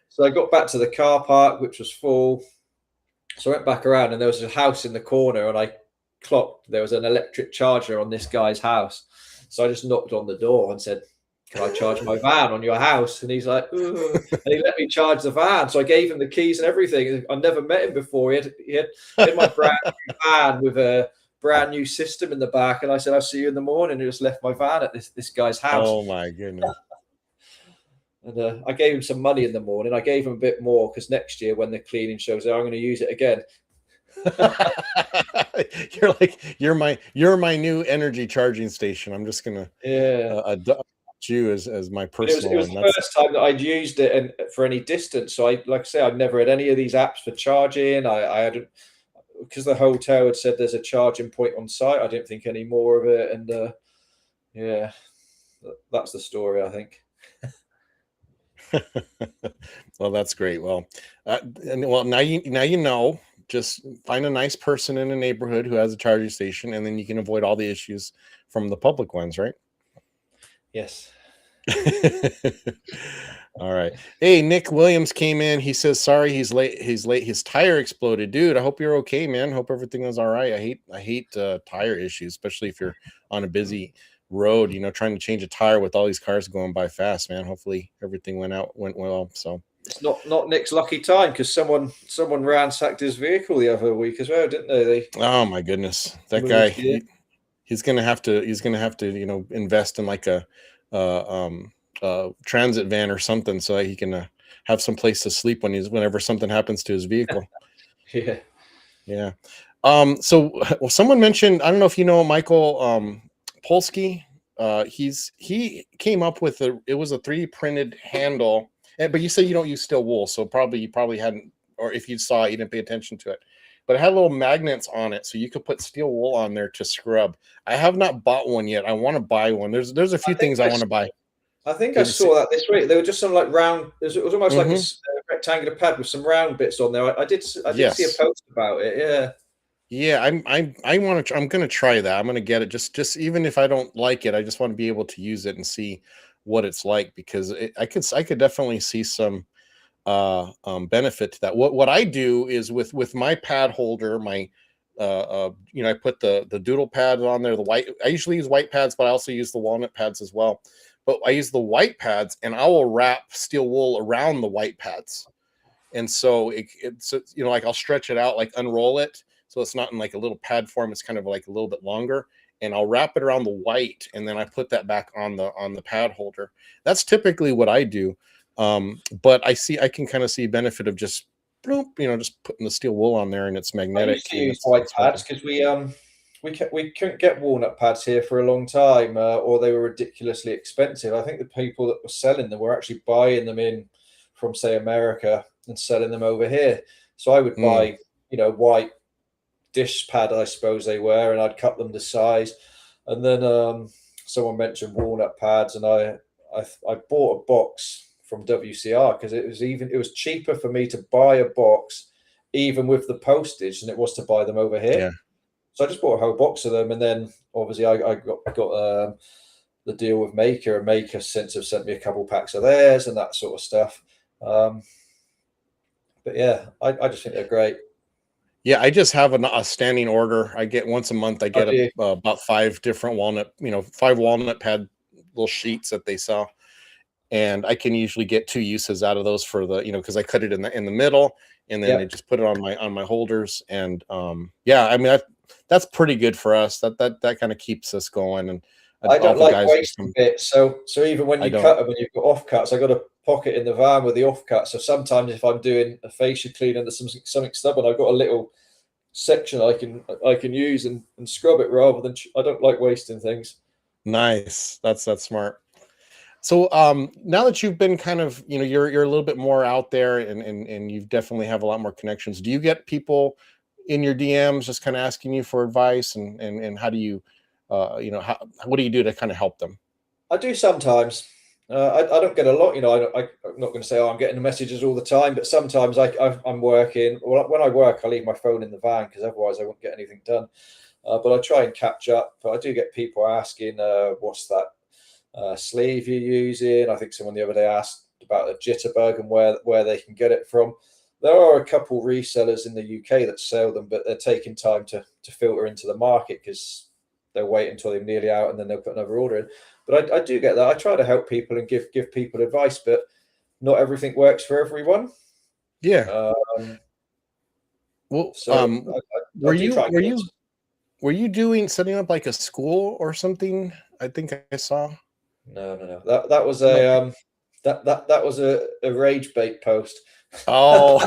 So I got back to the car park, which was full. So I went back around, and there was a house in the corner, and I clocked there was an electric charger on this guy's house. So I just knocked on the door and said, can I charge my van on your house? And he's like, ooh. And he let me charge the van. So I gave him the keys and everything. I never met him before. He had my brand new van with a brand new system in the back. And I said, I'll see you in the morning. He just left my van at this guy's house. Oh my goodness. And I gave him some money in the morning. I gave him a bit more because next year when the cleaning shows there, I'm going to use it again. you're my new energy charging station. I'm just gonna adopt you as my personal. It was the first time that I'd used it and for any distance. So like I say, I've never had any of these apps for charging. I hadn't, because the hotel had said there's a charging point on site. I didn't think any more of it, and yeah, that's the story, I think. Well, that's great. Well, now you know. Just find a nice person in a neighborhood who has a charging station, and then you can avoid all the issues from the public ones, right? Yes. All right. Hey, Nick Williams came in. He says, sorry, he's late. His tire exploded. Dude, I hope you're okay, man. Hope everything is all right. I hate tire issues, especially if you're on a busy road, trying to change a tire with all these cars going by fast, man. Hopefully everything went well. So it's not Nick's lucky time, because someone ransacked his vehicle the other week as well, didn't they? Oh my goodness, that guy! He's gonna have to invest in like a transit van or something, so that he can have some place to sleep whenever something happens to his vehicle. Yeah. So someone mentioned, I don't know if you know Michael Polsky. He came up with it was a 3D printed handle. But you say you don't use steel wool, so you probably hadn't, or if you saw it, you didn't pay attention to it. But it had little magnets on it, so you could put steel wool on there to scrub. I have not bought one yet. I want to buy one. There's a few things I want to buy. I think I saw that this week. They were just some like round. It was almost like a rectangular pad with some round bits on there. I did see a post about it. Yeah. Yeah, I'm gonna try that. I'm gonna get it. Just even if I don't like it, I just want to be able to use it and see what it's like, because I could definitely see some benefit to that. What I do is with my pad holder, my I put the doodle pad on there, the white. I usually use white pads, but I also use the walnut pads as well. But I use the white pads, and I will wrap steel wool around the white pads, and so it's like I'll stretch it out, like unroll it, so it's not in like a little pad form. It's kind of like a little bit longer. And I'll wrap it around the white, and then I put that back on the pad holder. That's typically what I do. But I can kind of see benefit of just just putting the steel wool on there, and it's magnetic. I used to use white pads because we couldn't get walnut pads here for a long time, or they were ridiculously expensive. I think the people that were selling them were actually buying them in from, say, America and selling them over here. So I would buy white dish pad, I suppose they were, and I'd cut them to size. And then someone mentioned walnut pads, and I bought a box from WCR because it was cheaper for me to buy a box even with the postage than it was to buy them over here. Yeah. So I just bought a whole box of them, and then obviously I got the deal with Maker, and Maker since have sent me a couple packs of theirs and that sort of stuff. But yeah, I just think they're great. Yeah, I just have a standing order. I get once a month. I get about 5 different walnut, 5 walnut pad little sheets that they sell, and I can usually get 2 uses out of those for the, because I cut it in the middle, and then I just put it on my holders, and yeah, I mean that's pretty good for us. That kind of keeps us going. And I don't like wasting bits, so even when you cut them and you've got off cuts, I got a pocket in the van with the off cut. So sometimes if I'm doing a fascia clean and there's something stubborn, I've got a little section I can use and scrub it rather than I don't like wasting things. Nice. That's smart. So now that you've been kind of, you're a little bit more out there, and you definitely have a lot more connections. Do you get people in your DMs just kind of asking you for advice, and how do you, what do you do to kind of help them? I do sometimes. I don't get a lot, I'm not going to say, oh, I'm getting the messages all the time, but sometimes I'm working. Well, when I work, I leave my phone in the van because otherwise I won't get anything done. But I try and catch up. But I do get people asking, what's that sleeve you're using? I think someone the other day asked about a jitterbug and where they can get it from. There are a couple resellers in the UK that sell them, but they're taking time to filter into the market because they'll wait until they're nearly out and then they'll put another order in. But I do get that. I try to help people and give people advice, but not everything works for everyone. Yeah. Um, Well, so I were do you try and were get you were you doing setting up like a school or something? I think I saw. no. That was No. that was a rage bait post. Oh,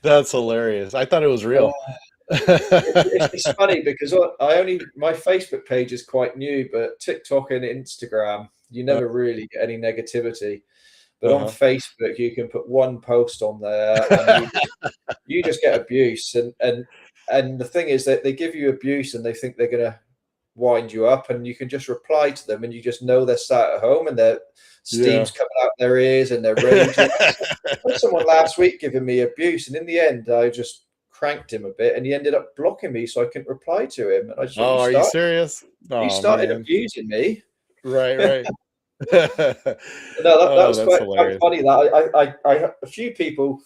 that's hilarious. I thought it was real. It's funny because I only my Facebook page is quite new, but TikTok and Instagram, you never really get any negativity. But on Uh-huh. Facebook, you can put one post on there, and you just get abuse. And the thing is that they give you abuse, and they think they're gonna wind you up, and you can just reply to them, and you just know they're sat at home and their Yeah. steam's coming out their ears and they're raging. I had someone last week giving me abuse, and in the end, I just cranked him a bit, and he ended up blocking me, so I couldn't reply to him. And I just thought, Oh, are you serious? you Oh started man. abusing me. Right, right. No, that Oh, was that's quite hilarious. funny. That I a few people,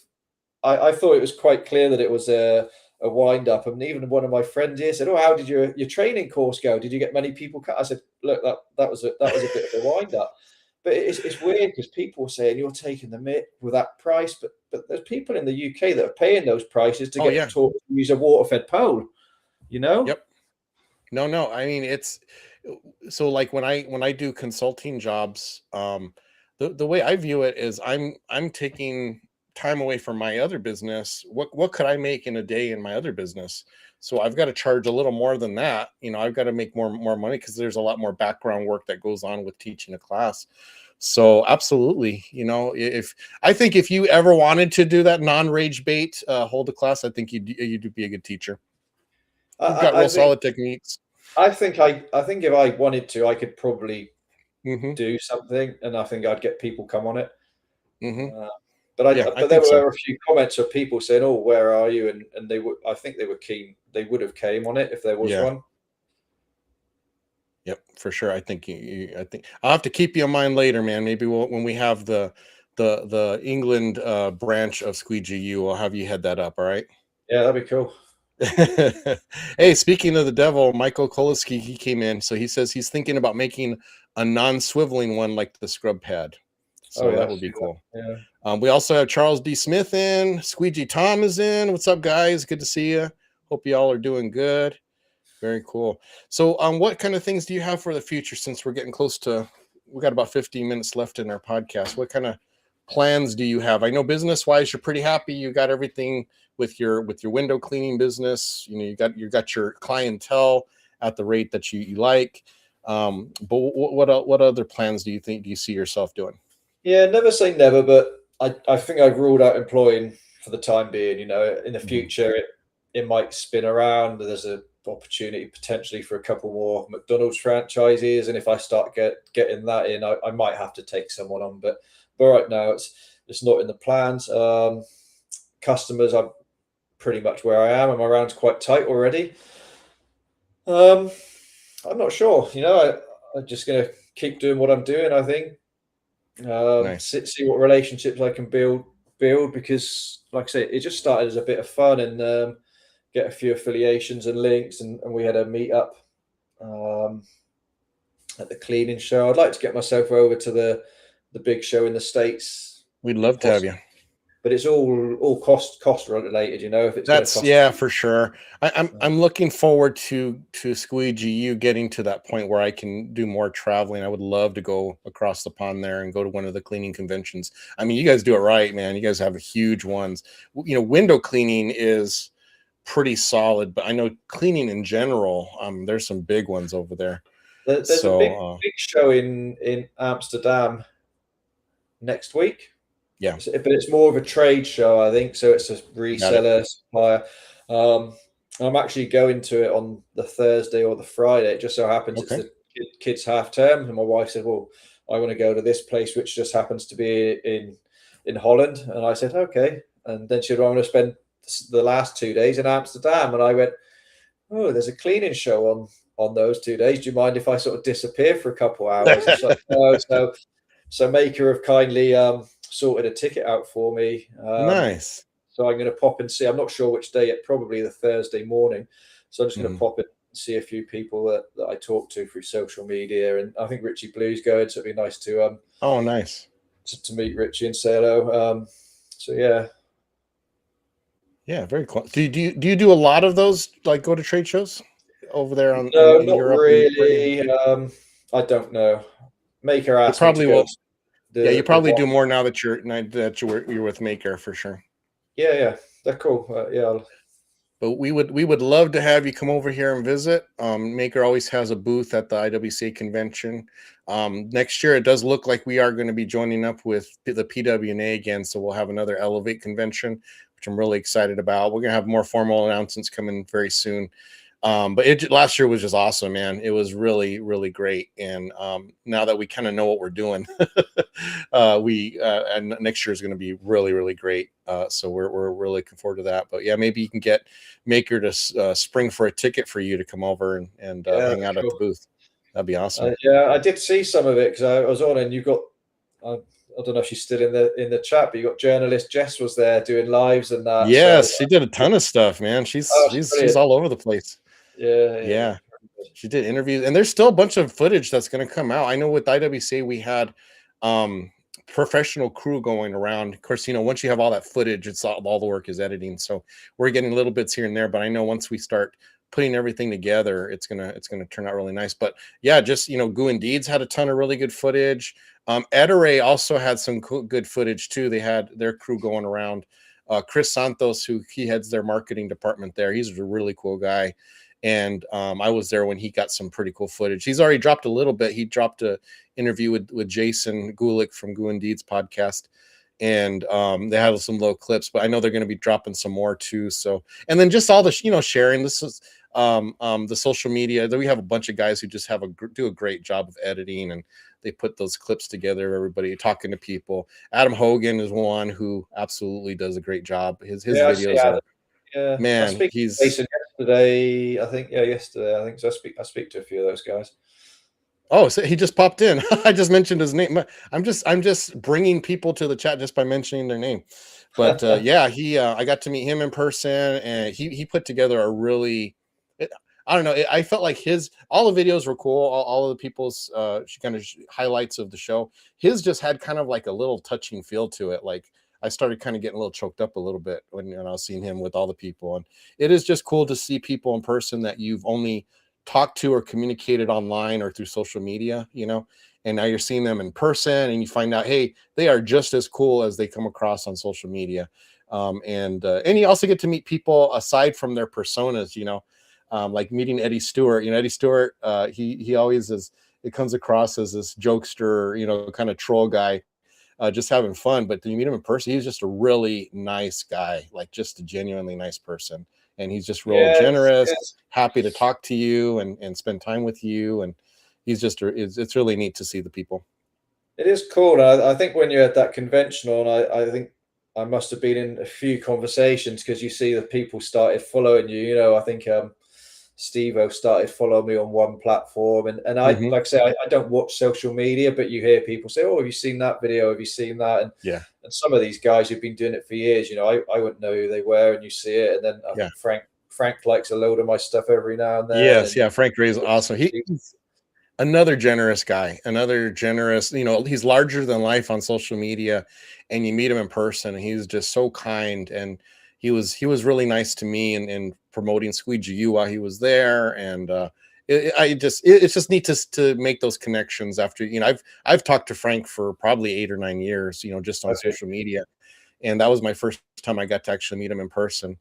I thought it was quite clear that it was a wind up, and even one of my friends here said, "Oh, how did your training course go? Did you get many people cut?" I said, "Look, that was a bit of a wind up." But it's weird because people are saying you're taking the mick with that price, but there's people in the UK that are paying those prices to Oh get yeah. taught to use a water-fed pole. You know? Yep. No, no. I mean, it's so like when I do consulting jobs, the way I view it is I'm taking time away from my other business. What could I make in a day in my other business? So I've got to charge a little more than that. I've got to make more money because there's a lot more background work that goes on with teaching a class. So absolutely, if I think if you ever wanted to do that non-rage bait, hold a class, I think you'd be a good teacher. You've got I real think solid techniques. I think if I wanted to, I could probably Hmm. do something, and I think I'd get people come on it. Hmm. Uh, Yeah, I but there think so. were a few comments of people saying, "Oh, where are you?" And they were, I think they were keen. They would have came on it if there was Yeah. one. Yep, for sure. I think I think I'll have to keep you in mind later, man. Maybe when we have the England branch of Squeegee U, I'll have you head that up. All right. Yeah, that'd be cool. Hey, speaking of the devil, Michael Koliski, he came in. So he says he's thinking about making a non-swiveling one like the scrub pad. Oh So that yeah, would be cool. yeah. We also have Charles D. Smith in. Squeegee Tom is in. What's up, guys? Good to see you. Hope you all are doing good. Very cool. So, what kind of things do you have for the future? Since we're getting close to, we got about 15 minutes left in our podcast. What kind of plans do you have? I know business-wise, you're pretty happy. You got everything with your window cleaning business. You got your clientele at the rate that you like. But what other plans do you see yourself doing? Yeah, never say never, but I think I've ruled out employing for the time being. You know, in the Mhm. future, it might spin around. There's a opportunity potentially for a couple more McDonald's franchises, and if I start getting that in, I might have to take someone on. But right now, it's not in the plans. Customers, I'm pretty much where I am, and my round's quite tight already. Um, I'm not sure. I'm just gonna keep doing what I'm doing. I think Nice. see what relationships I can build because, like I say, it just started as a bit of fun and get a few affiliations and links, and we had a meetup um, at the cleaning show. I'd like to get myself over to the big show in the States, We'd love to have possibly, you. but it's all cost related. You know, if it's going to That's cost. yeah, for sure. I'm looking forward to Squeegee you getting to that point where I can do more traveling. I would love to go across the pond there and go to one of the cleaning conventions. I mean, you guys do it right, man. You guys have huge ones. You know, window cleaning is pretty solid, but I know cleaning in general, there's some big ones over there. There's a So big show in Amsterdam next week. yeah, But it's more of a trade show, I think. So it's a got it. reseller, supplier. Um, I'm actually going to it on the Thursday or the Friday. It just so happens it's Okay. the kids' half term, and my wife said, "Well, I want to go to this place, which just happens to be in Holland." And I said, "Okay." And then she said, well, "I want to spend the last 2 days in Amsterdam." And I went, "Oh, there's a cleaning show on those 2 days. Do you mind if I sort of disappear for a couple hours?" And she's like, "No." So Maker have kindly sorted a ticket out for me. Nice. So I'm going to pop and see. I'm not sure which day yet, probably the Thursday morning. So I'm just going to Mhm. pop in and see a few people that I talk to through social media. And I think Richie Blue's going, so it'd be nice Oh, nice. to meet Richie and say hello. So yeah. Yeah, very cool. Do you do a lot of those? Like go to trade shows over there on No, in not Europe and Britain? really. I don't know. Maker You asked me to probably go will. to Yeah, you the probably one. do more now that you're with Maker for sure. Yeah, yeah. They're cool. Yeah. But we would love to have you come over here and visit. Maker always has a booth at the IWC convention. Next year, it does look like we are going to be joining up with the PWNA again, so we'll have another Elevate convention, which I'm really excited about. We're going to have more formal announcements coming very soon. But last year was just awesome, man. It was really, really great. And now that we kind of know what we're doing, we and next year is going to be really, really great. So we're really looking forward to that. But yeah, maybe you can get Maker to spring for a ticket for you to come over and Yeah, hang out at the cool. booth. That'd be awesome. Yeah, I did see some of it because I was on, and you got. I don't know if she's still in the chat, but you got journalist Jess was there doing lives and that. So Yes, she did a ton of stuff, man. She's oh, she's she's brilliant. all over the place. Yeah, yeah, yeah. Yeah. She did interviews, and there's still a bunch of footage that's going to come out. I know with IWC we had professional crew going around. Of course, once you have all that footage, it's all the work is editing. So we're getting little bits here and there, but I know once we start putting everything together, it's gonna turn out really nice. But yeah, just Goo and Deeds had a ton of really good footage. Edere also had some good footage too. They had their crew going around. Chris Santos, who he heads their marketing department there, he's a really cool guy. And I was there when he got some pretty cool footage. He's already dropped a little bit. He dropped a interview with Jason Gulick from Goo and Deeds podcast, and they had some little clips. But I know they're going to be dropping some more too. So, and then just all the sharing. This is the social media. We have a bunch of guys who just do a great job of editing, and they put those clips together. Everybody talking to people. Adam Hogan is one who absolutely does a great job. His Yeah, I see videos Adam. are, Yeah, I man. speak to He's Jason yesterday. I think yesterday. I think so. I speak to a few of those guys. Oh, so he just popped in. I just mentioned his name. I'm just bringing people to the chat just by mentioning their name. But yeah, he I got to meet him in person, and he put together a really it, I don't know. I felt like his all the videos were cool. All of the people's kind of highlights of the show. His just had kind of like a little touching feel to it. Like I started kind of getting a little choked up a little bit when I was seeing him with all the people, and it is just cool to see people in person that you've only talked to or communicated online or through social media, and now you're seeing them in person and you find out, hey, they are just as cool as they come across on social media. And you also get to meet people aside from their personas, like meeting Eddie Stewart. Eddie Stewart, he always is, it comes across as this jokester, kind of troll guy, just having fun. But when you meet him in person, he's just a really nice guy, like just a genuinely nice person. And he's just real Yeah, generous, happy to talk to you and spend time with you. And he's just, it's really neat to see the people. it is cool. I think when you're at that conventional, and I think I must have been in a few conversations because you see the people started following you. I think Steve-O started following me on one platform, and I Hmm. like I say I don't watch social media, but you hear people say, "Oh, have you seen that video? Have you seen that?" Yeah. And some of these guys who've been doing it for years, I wouldn't know who they were, and you see it, and then I Yeah. think Frank likes a load of my stuff every now and then, Yes. and Yeah. Frank Gray's awesome. Another generous guy, another generous, he's larger than life on social media, and you meet him in person, and he's just so kind. And he was really nice to me and promoting Squeegee U while he was there. And it's just neat to make those connections after, I've talked to Frank for probably 8 or 9 years, just on Okay, social media, and that was my first time I got to actually meet him in person.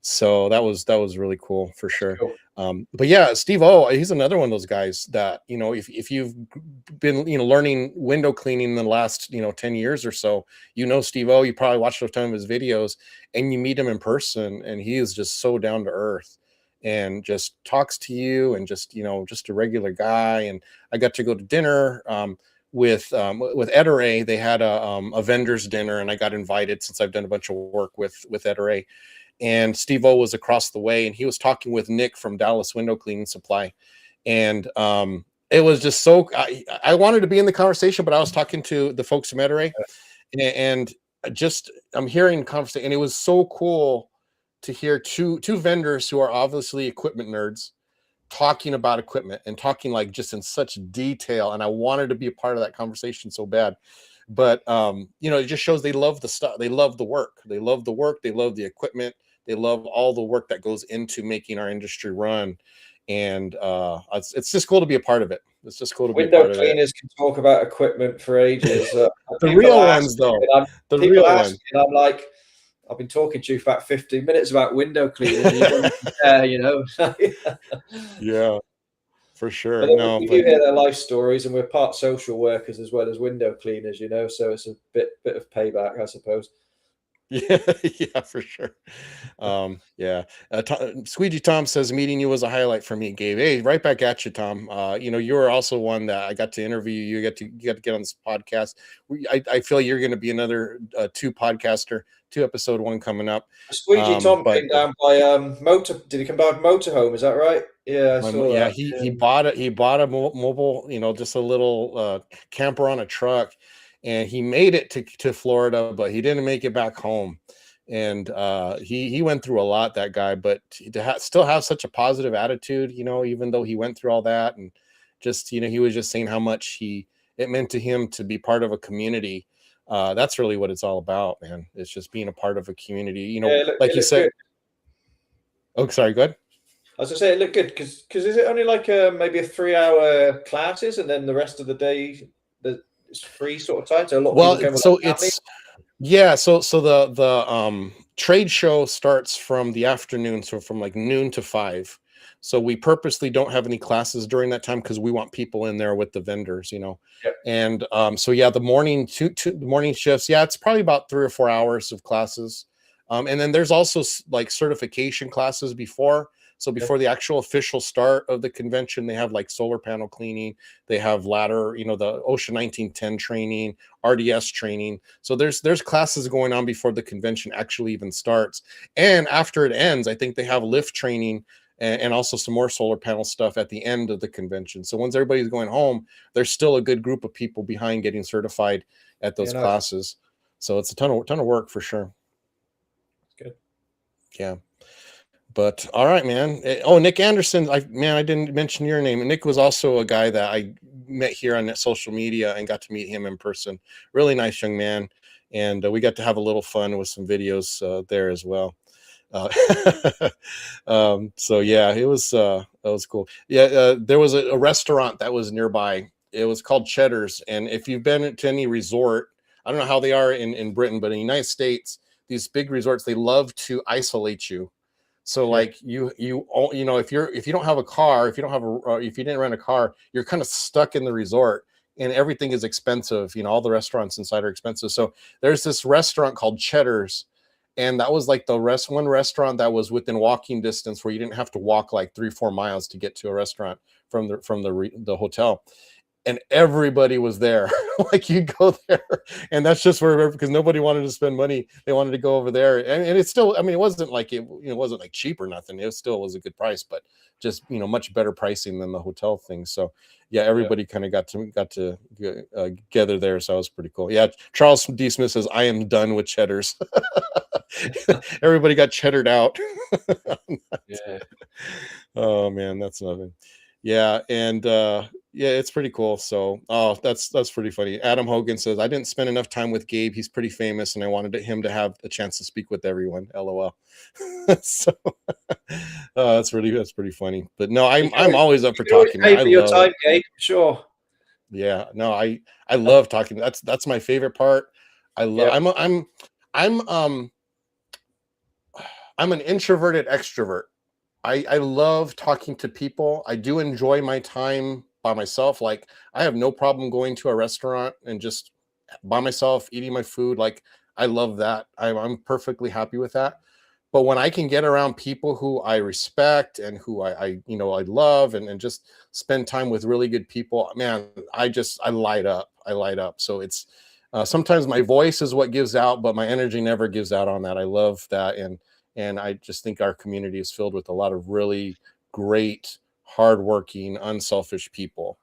So that was really cool for that's sure. cool. But yeah, Steve O, he's another one of those guys that, if you've been, learning window cleaning in the last, 10 years or so, Steve O, you probably watched a ton of his videos, and you meet him in person, and he is just so down to earth and just talks to you, and just, just a regular guy. And I got to go to dinner with Edere. They had a vendors dinner, and I got invited since I've done a bunch of work with Edere. And Steve O was across the way, and he was talking with Nick from Dallas Window Cleaning Supply. And it was just so, I wanted to be in the conversation, but I was talking to the folks from Edere, and just I'm hearing conversation, and it was so cool to hear two vendors who are obviously equipment nerds talking about equipment, and talking like just in such detail. And I wanted to be a part of that conversation so bad. But it just shows they love the stuff, they love the work, they love the equipment, they love all the work that goes into making our industry run. And it's just cool to be a part of it. It's just cool to be a Window part of it. cleaners can talk about equipment for ages. The People real ask ones me, though, and the people real ask ones. me, and I'm like, I've been talking to you for about 15 minutes about window cleaning, and you don't even care, you know. Yeah, for But sure. then No, we do but hear their life stories, and we're part social workers as well as window cleaners, you know. So it's a bit of payback, I suppose. yeah, yeah, for sure. Yeah. Squeegee Tom says meeting you was a highlight for me, Gabe. Hey, right back at you, Tom. You were also one that I got to interview. You got to get on this podcast. I feel you're going to be another two podcaster, two episode one coming up. Squeegee Tom But came down by motor. Did he come by motorhome? Is that right? Yeah, I saw yeah, that. he bought a mobile, just a little camper on a truck, and he made it to Florida, but he didn't make it back home. And he went through a lot, that guy, but to still have such a positive attitude, even though he went through all that. And just, he was just saying how much it meant to him to be part of a community. That's really what it's all about, man. It's just being a part of a community, Yeah, like it you looked said. good. Oh, sorry, go ahead. As I say, it looked good because is it only like maybe a 3 hour classes, and then the rest of the day it's free sort of time. So a lot of people Well, came with so like family. it's Yeah, so the trade show starts from the afternoon, so from like noon to 5. So we purposely don't have any classes during that time because we want people in there with the vendors. Yeah, And so yeah, the morning the morning shifts, yeah, it's probably about 3 or 4 hours of classes. And then there's also like certification classes before. So yeah, before the actual official start of the convention, they have like solar panel cleaning, they have ladder, the OSHA 1910 training, RDS training. So there's classes going on before the convention actually even starts. And after it ends, I think they have lift training and also some more solar panel stuff at the end of the convention. So once everybody's going home, there's still a good group of people behind getting certified at yeah. those Nice. classes. So it's a ton of work for sure. Good. Yeah. But all right, man. Oh, Nick Anderson. I didn't mention your name. Nick was also a guy that I met here on social media and got to meet him in person. Really nice young man, and we got to have a little fun with some videos there as well. Uh, so yeah, it was that was cool. Yeah, there was a restaurant that was nearby. It was called Cheddar's, and if you've been to any resort, I don't know how they are in Britain, but in the United States, these big resorts, they love to isolate you. So Yeah, like if you don't have a car, if you don't have if you didn't rent a car, you're kind of stuck in the resort, and everything is expensive. All the restaurants inside are expensive. So there's this restaurant called Cheddar's, and that was like the one restaurant that was within walking distance, where you didn't have to walk like 3-4 miles to get to a restaurant from the hotel. And everybody was there. Like you go there, and that's just where, because nobody wanted to spend money, they wanted to go over there. And it's still, I mean, it wasn't like it wasn't like cheap or nothing. It still was a good price, but just much better pricing than the hotel thing. So yeah, yeah. everybody kind of got to gather there. So that was pretty cool. Yeah, Charles D. Smith says, I am done with cheddars. Everybody got cheddared out. Yeah. Oh man, that's nothing. Yeah, and Yeah, it's pretty cool. So, oh, that's pretty funny. Adam Hogan says, "I didn't spend enough time with Gabe. He's pretty famous, and I wanted him to have a chance to speak with everyone." LOL. So, that's pretty funny. But no, I'm always up You for can always talking, man. pay I for your love. time, Gabe. Sure. Yeah, no, I love talking. That's my favorite part. I love. Yeah. I'm I'm an introverted extrovert. I love talking to people. I do enjoy my time by myself. Like I have no problem going to a restaurant and just by myself eating my food. Like I love that. I'm perfectly happy with that. But when I can get around people who I respect and who I love and just spend time with really good people, man, I light up. I light up. So it's sometimes my voice is what gives out, but my energy never gives out on that. I love that. And I just think our community is filled with a lot of really great, hardworking, unselfish people.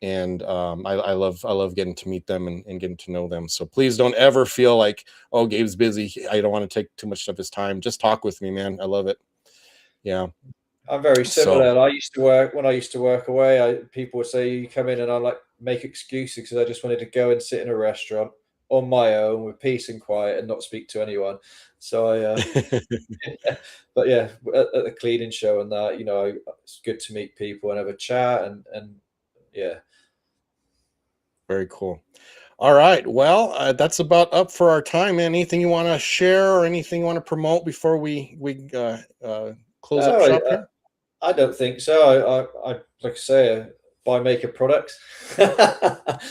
And I love getting to meet them and getting to know them. So please don't ever feel like, oh, Gabe's busy. I don't want to take too much of his time. Just talk with me, man. I love it. Yeah. I'm very So similar. I used to work when I used to work away. People would say you come in, and I like make excuses because I just wanted to go and sit in a restaurant on my own with peace and quiet and not speak to anyone. So but yeah, at the cleaning show and that, it's good to meet people and have a chat and yeah. very cool. All right. Well, that's about up for our time. Man. Anything you want to share or anything you want to promote before we close up No, shop here? I don't think so. I like I say, buy maker products. But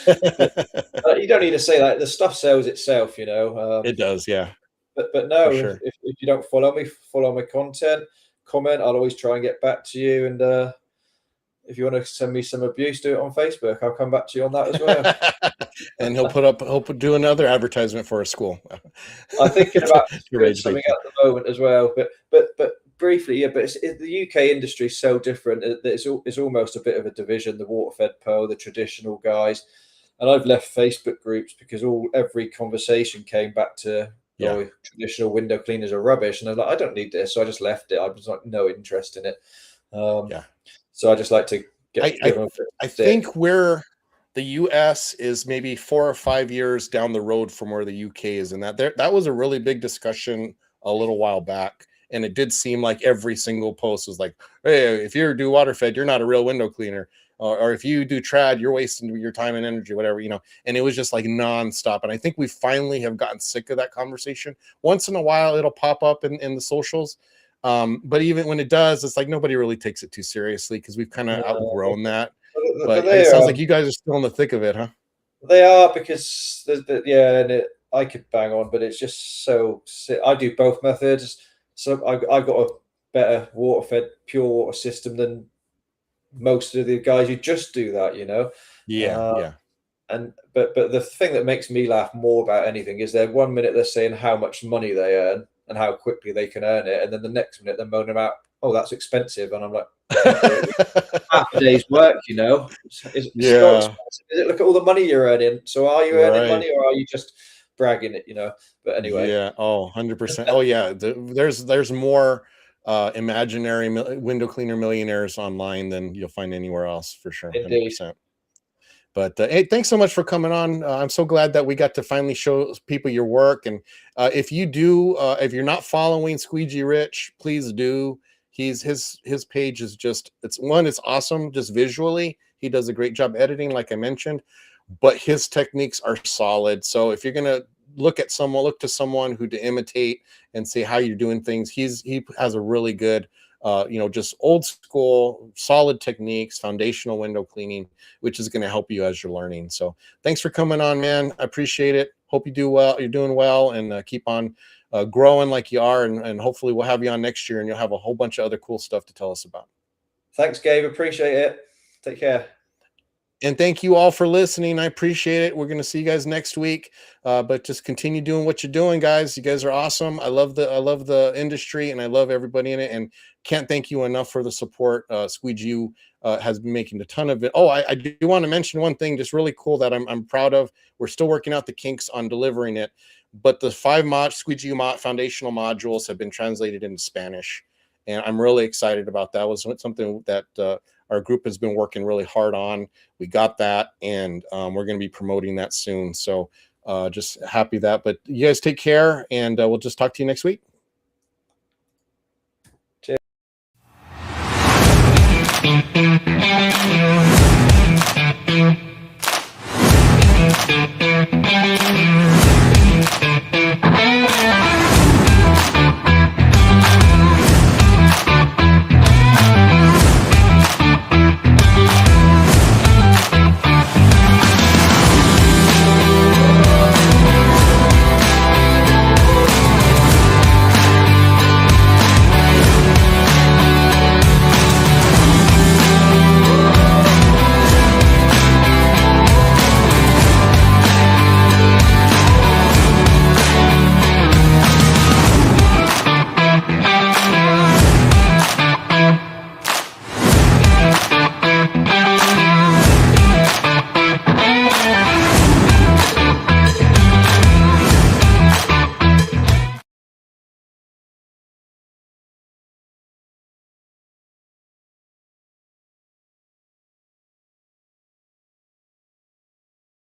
you don't need to say that. The stuff sells itself, you know. It does. Yeah, But for no, sure. if you don't follow me, follow my content, comment. I'll always try and get back to you. And if you want to send me some abuse, do it on Facebook. I'll come back to you on that as well. And he'll do another advertisement for a school I'm thinking about to doing rage bait something you. at the moment as well, but briefly, yeah. But the UK industry is so different. It's almost a bit of a division. The water-fed po, the traditional guys, and I've left Facebook groups because every conversation came back to, Yeah, oh, traditional window cleaners are rubbish, and I'm like, I don't need this, so I just left it. I was like, no interest in it. Um, yeah. so I just like to I give I them a bit of I stick. think where the US is maybe 4 or 5 years down the road from where the UK is, and that was a really big discussion a little while back. And it did seem like every single post was like, "Hey, if you do water fed, you're not a real window cleaner." Or if you do trad, you're wasting your time and energy, whatever. And it was just like nonstop. And I think we finally have gotten sick of that conversation. Once in a while, it'll pop up in the socials. But even when it does, it's like nobody really takes it too seriously because we've kind of outgrown that. But But it they sounds like you guys are still in the thick of it, huh? They are because yeah, and I could bang on, but it's just so. I do both methods, so I got a better water fed pure water system than most of the guys who just do that. Yeah, Uh, yeah. and but the thing that makes me laugh more about anything is they're 1 minute they're saying how much money they earn and how quickly they can earn it, and then the next minute they're moaning about, oh, that's expensive, and I'm like, yeah, but half a day's work, is it not Yeah, expensive? Is it, look at all the money you're earning. So are you earning right. money or are you just bragging it? But anyway, Yeah. Oh, 100%. Oh, yeah. There's more imaginary window cleaner millionaires online than you'll find anywhere else for sure. indeed. 100%. But hey, thanks so much for coming on. I'm so glad that we got to finally show people your work. And if you're not following Squeegee Rich, please do. His page is just it's awesome just visually. He does a great job editing, like I mentioned, but his techniques are solid. So if you're gonna look to someone who to imitate and see how you're doing things, he has a really good just old school, solid techniques, foundational window cleaning, which is going to help you as you're learning. So thanks for coming on, man. I appreciate it. Hope you do well. You're doing well, and keep on growing like you are. And hopefully we'll have you on next year, and you'll have a whole bunch of other cool stuff to tell us about. Thanks, Gabe. Appreciate it. Take care. And thank you all for listening. I appreciate it. We're going to see you guys next week. But just continue doing what you're doing, guys. You guys are awesome. I love the industry, and I love everybody in it. And can't thank you enough for the support. Squeegee has been making a ton of it. Oh, I do want to mention one thing, just really cool that I'm proud of. We're still working out the kinks on delivering it, but the 5 Squeegee foundational modules have been translated into Spanish. and I'm really excited about that. It was something that our group has been working really hard on. We got that, and we're going to be promoting that soon. So just happy that. But you guys take care, and we'll just talk to you next week.